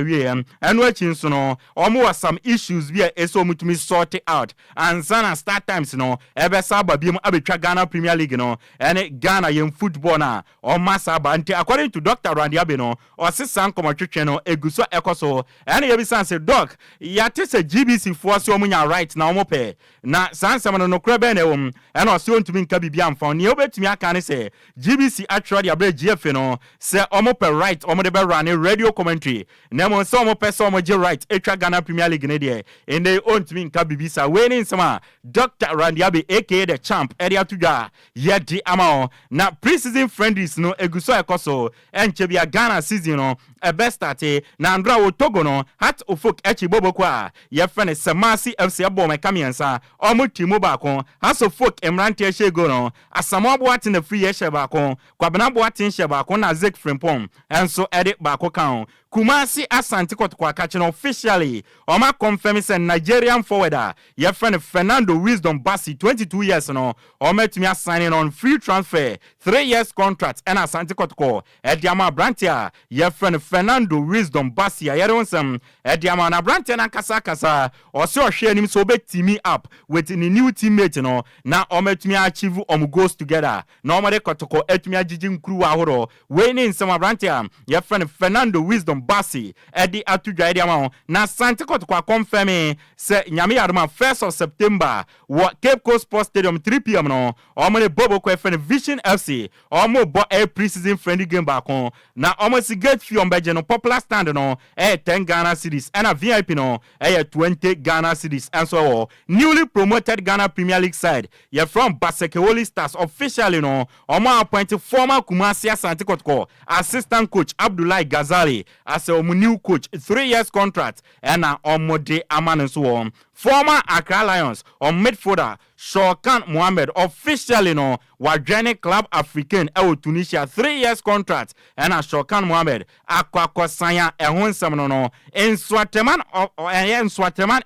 Speaker 13: and watching so no was some issues we so mutumi sort it out and sana start times no ebe saba biom abetwa Ghana Premier League no ene Ghana yem football na o masaba nti according to Dr. Ocran Nhyiraba no o sisan komotwetwe no eguso ekoso ene ye bi sanse doc ya te se GBC fo so omunya right na omope na sansam no nokra be na ewom ene o se ontumi nka bibia mfa ne obetumi aka ne se GBC actually abere GF no se omope right omode be run radio commentary na mo se omope se omoje right etwa Ghana Premier League ne de ene ontumi nka bibisa we ni nsama Dr. Ocran Nhyiraba aka the champ area tudwa ye di ama na pre-season friendlies no eguso ekoso enche bia Ghana season no e best start na Andra wo Togo no hat ofok echi bobokwa ye frene Semasi FC abo mekamiensa omo timu ba kon haso folk emrante shego no asamo aboate na free ye ba kon kwabena aboate she ba kon na Zek Frimpong enso edit ba kon kan Kumasi Asante Kotoko Akachi officially oma confirm say Nigerian forwarder ye friend Fernando Wisdom Bassi 22 years no ometumi signing on free transfer 3 years contract and Asante Kotoko ediama brantia ye friend Fernando Wisdom Bassi ye don some ediama na brantia na kasa o se o hwe anim so betimi up with the new teammate no na ometumi achieve goals together na omade Kotoko etumi agigi nkuru ahoro we ni nsema brantia ye friend Fernando Wisdom Bassi edi atudwa edi ama na Asante Kotoko confirm say nyame yarma 1st of September wo Cape Coast Sports Stadium 3 p.m. no omone bobo ko FN Vision FC omo bo a pre-season friendly game back on na omo si gate fee on beje no popular stand no 10 Ghana cedis and a VIP no 20 Ghana cedis and so newly promoted Ghana Premier League side ye from Basekewoli Stars officially no omo appointed former Kumasi Asante Kotoko assistant coach Abdullahi Ghazali as a new coach 3 years contract and omo de amane so former Accra Lions on midfielder Shokan Mohammed officially no Wajane Club African Tunisia 3 years contract and a Shokan Mohammed akwakosanya ehonsam no in Swateman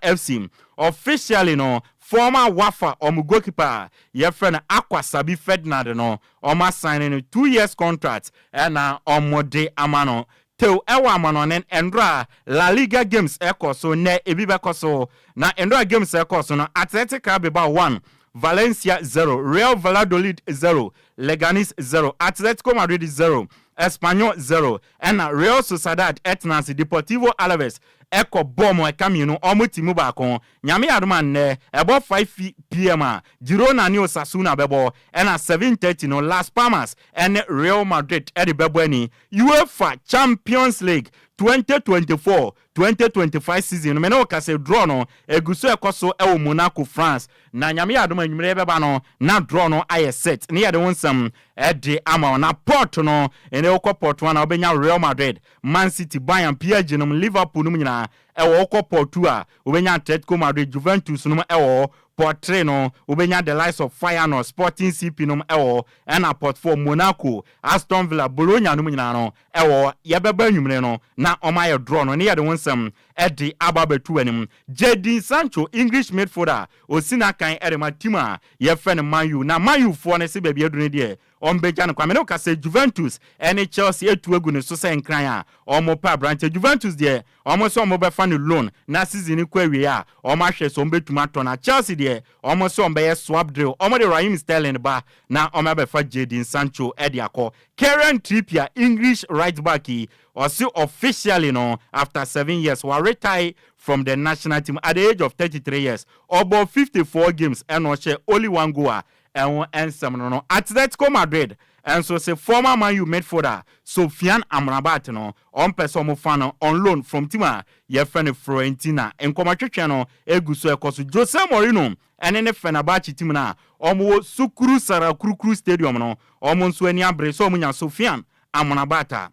Speaker 13: FC officially no former Wafa goalkeeper your friend Aqua Sabi Ferdinand no signing 2 years contract and omode amano Teo ewa manonen Endra La Liga games ekoso ne ebibe koso na Endra games ekoso na Athletic Abeba 1 Valencia 0 Real Valladolid 0 Leganes 0 Atletico Madrid 0 Espanyol 0 and Real Sociedad Etnasi Deportivo Alaves Eko bomo ekamino omutimu bakon nyame aduma ne ebo 5 p.m. Girona ni Osasuna bebo and 7:30 no Las Palmas and Real Madrid edi bebo ni UEFA Champions League 2024-2025 season me no kase draw no eguso ekoso e Monaco France na nyame aduma nwumre beba no na draw no aye set ne yede wonsam edi ama na port no ene okoport wana obenya Real Madrid Man City Bayern PSG no Liverpool no nyina ewo okoport a obenya Atletico Madrid Juventus no ewo Portrait no ubenya the likes of Feyenoord Sporting CP no ewo na port for Monaco Aston Villa Bologna no nyina no ewo yebeba nwumre no na omaye draw no ne yede wonsam edi ababetu anim Jadon Sancho English midfielder osina kan erema tima ye friend Man U na Man U for ne se bia adune de ombeja no kwame no kase Juventus ene Chelsea etu egu ne so se nkran a omo pa branch Juventus de omo so omo be fa no loan na season kwa wie a omo ahwe so ombetuma to na Chelsea de omo so ombe swap deal omo de Raheem Sterling ba na omo be fa Jadon Sancho edi akọ Kieran Trippier English right back or see officially no after 7 years will retire from the national team at the age of 33 years about 54 games and only one goal and some no Atletico Madrid and so say former Man U midfielder Sofiane Amrabat no on person fan on loan from Tima ye friend Florentina en komatwetwe no eguso ekoso Jose Mourinho ene ne Fenerbahce team na omo Sukuru Sarakuru Stadium no omo nso ani abre so omunya Sofiane Amrabat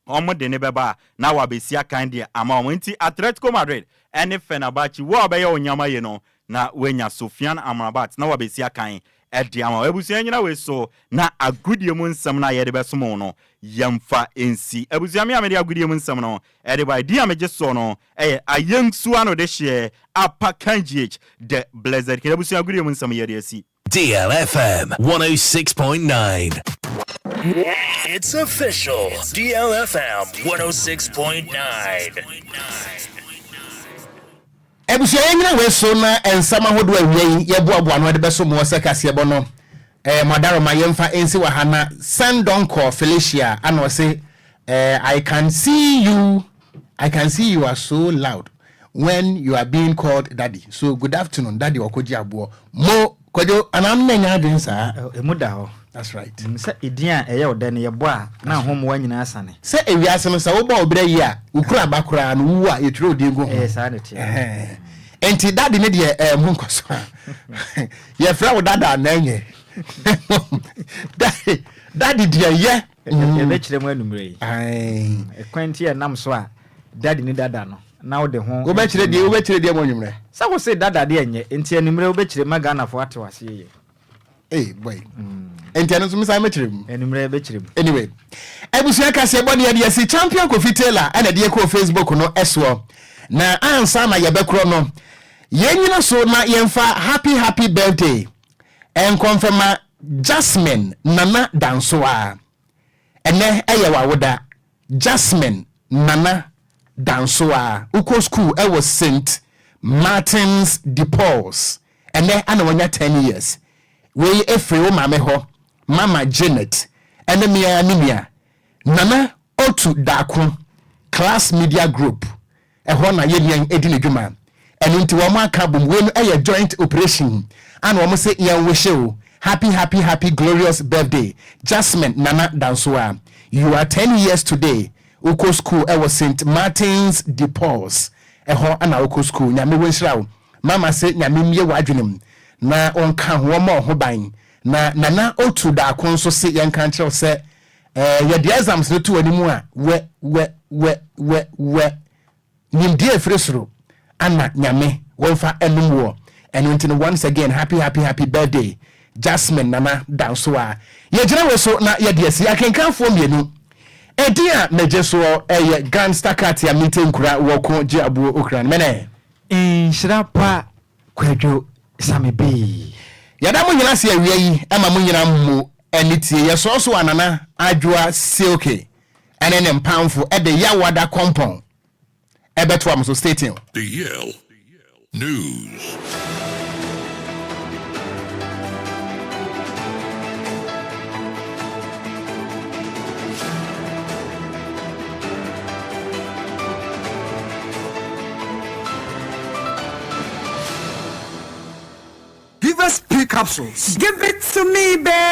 Speaker 13: omo de ne beba na wabesia kan de ama omo nti Atletico Madrid ene Fenerbahce wo obeye onyama ye no na wenya Sofiane Amrabat na wabesia kan edi ama ebusia nyina we so na agudie mu nsam na yede besomo no yamfa ensi ebusia me amede agudie mu nsam no edi by dia meje so no ayemsu ano de hye apakanjh the blessed ebusia agudie mu nsam yede asi
Speaker 12: DLFM 106.9. It's official. DLFM 106.9.
Speaker 1: ebusia yenya we so na ensama hodo awie yeboaboa no de beso mo se kase bo no madaro ma yemfa ensi wa hana Sandonko Felicia and say I can see you are so loud when you are being called daddy. So good afternoon daddy Okogyeabour mo Kwadwo anam nanya den sa
Speaker 4: emuda ho.
Speaker 1: That's right.
Speaker 4: Say idia eye oda ne yebo a na hom wa nyina asane.
Speaker 1: Say ewiase no sa wo ba obra yi a ukura bakura no wu a yetro odi ego ho.
Speaker 4: Sa ne tie.
Speaker 1: Enti daddy ne de mu nkoso. Ye fra wo dada nanye. Daddy de ye
Speaker 4: e be kire mu anumre yi. Ekwanti e nam so a daddy ni dada no. Na wo de ho.
Speaker 1: Wo be kire de mo anumre.
Speaker 4: Sa wo say dada de enye enti anumre wo be kire magana fo ate wase ye.
Speaker 1: Hey boy. Enti anu so mi sai me kire mu.
Speaker 4: Anumre be kire mu.
Speaker 1: Anyway. Ebusia kase body de si champion Kofi Taylor and de ko Facebook no eso. Na ansa na ye be kro no. Yenyina so na yemfa happy birthday. En confirma Jasmine Nana Dansoa. Ene eyewa woda Jasmine Nana Dansoa. Uko school was St. Martin's de Paul's. Ene ana wanya 10 years. We efre o mame ho. Mama Janet. Ene mia Nana Otu Daku Class Media Group. Eho na yenyan edine dwuma. Enu nti wo ma ka bom we no eye joint operation. And we say yeah, wish you happy glorious birthday Jasmine Nana Dansoa. You are 10 years today. Uko school was St. Martin's de Paul's. Eho ana uko school nyame wenhira. Mama say nyame mie wadwenem na onka ho ma ho ban na Nana Otu da kon so say yanka nkyerɛ say ye the exams no to animu a we nimdie fresoro ana nyame wonfa enum wo. And until once again, happy birthday, Jasmine Nana Dansoa. Ye jina we so na ye diesi. I can come for me no. Edia mejeso Grand Stakati ya meeting kura Okogyeabour Ocran mene.
Speaker 4: Nhyiraba Kwadwo Sammy B.
Speaker 1: Yada mo nyina se awie yi, ama mo nyina mo enitie. Ye so anana adwoa seoke. Ene mpamfo e de yawada compound. Ebeto am so stating.
Speaker 11: The Yale News.
Speaker 14: Give us P capsules. Give it to me, babe.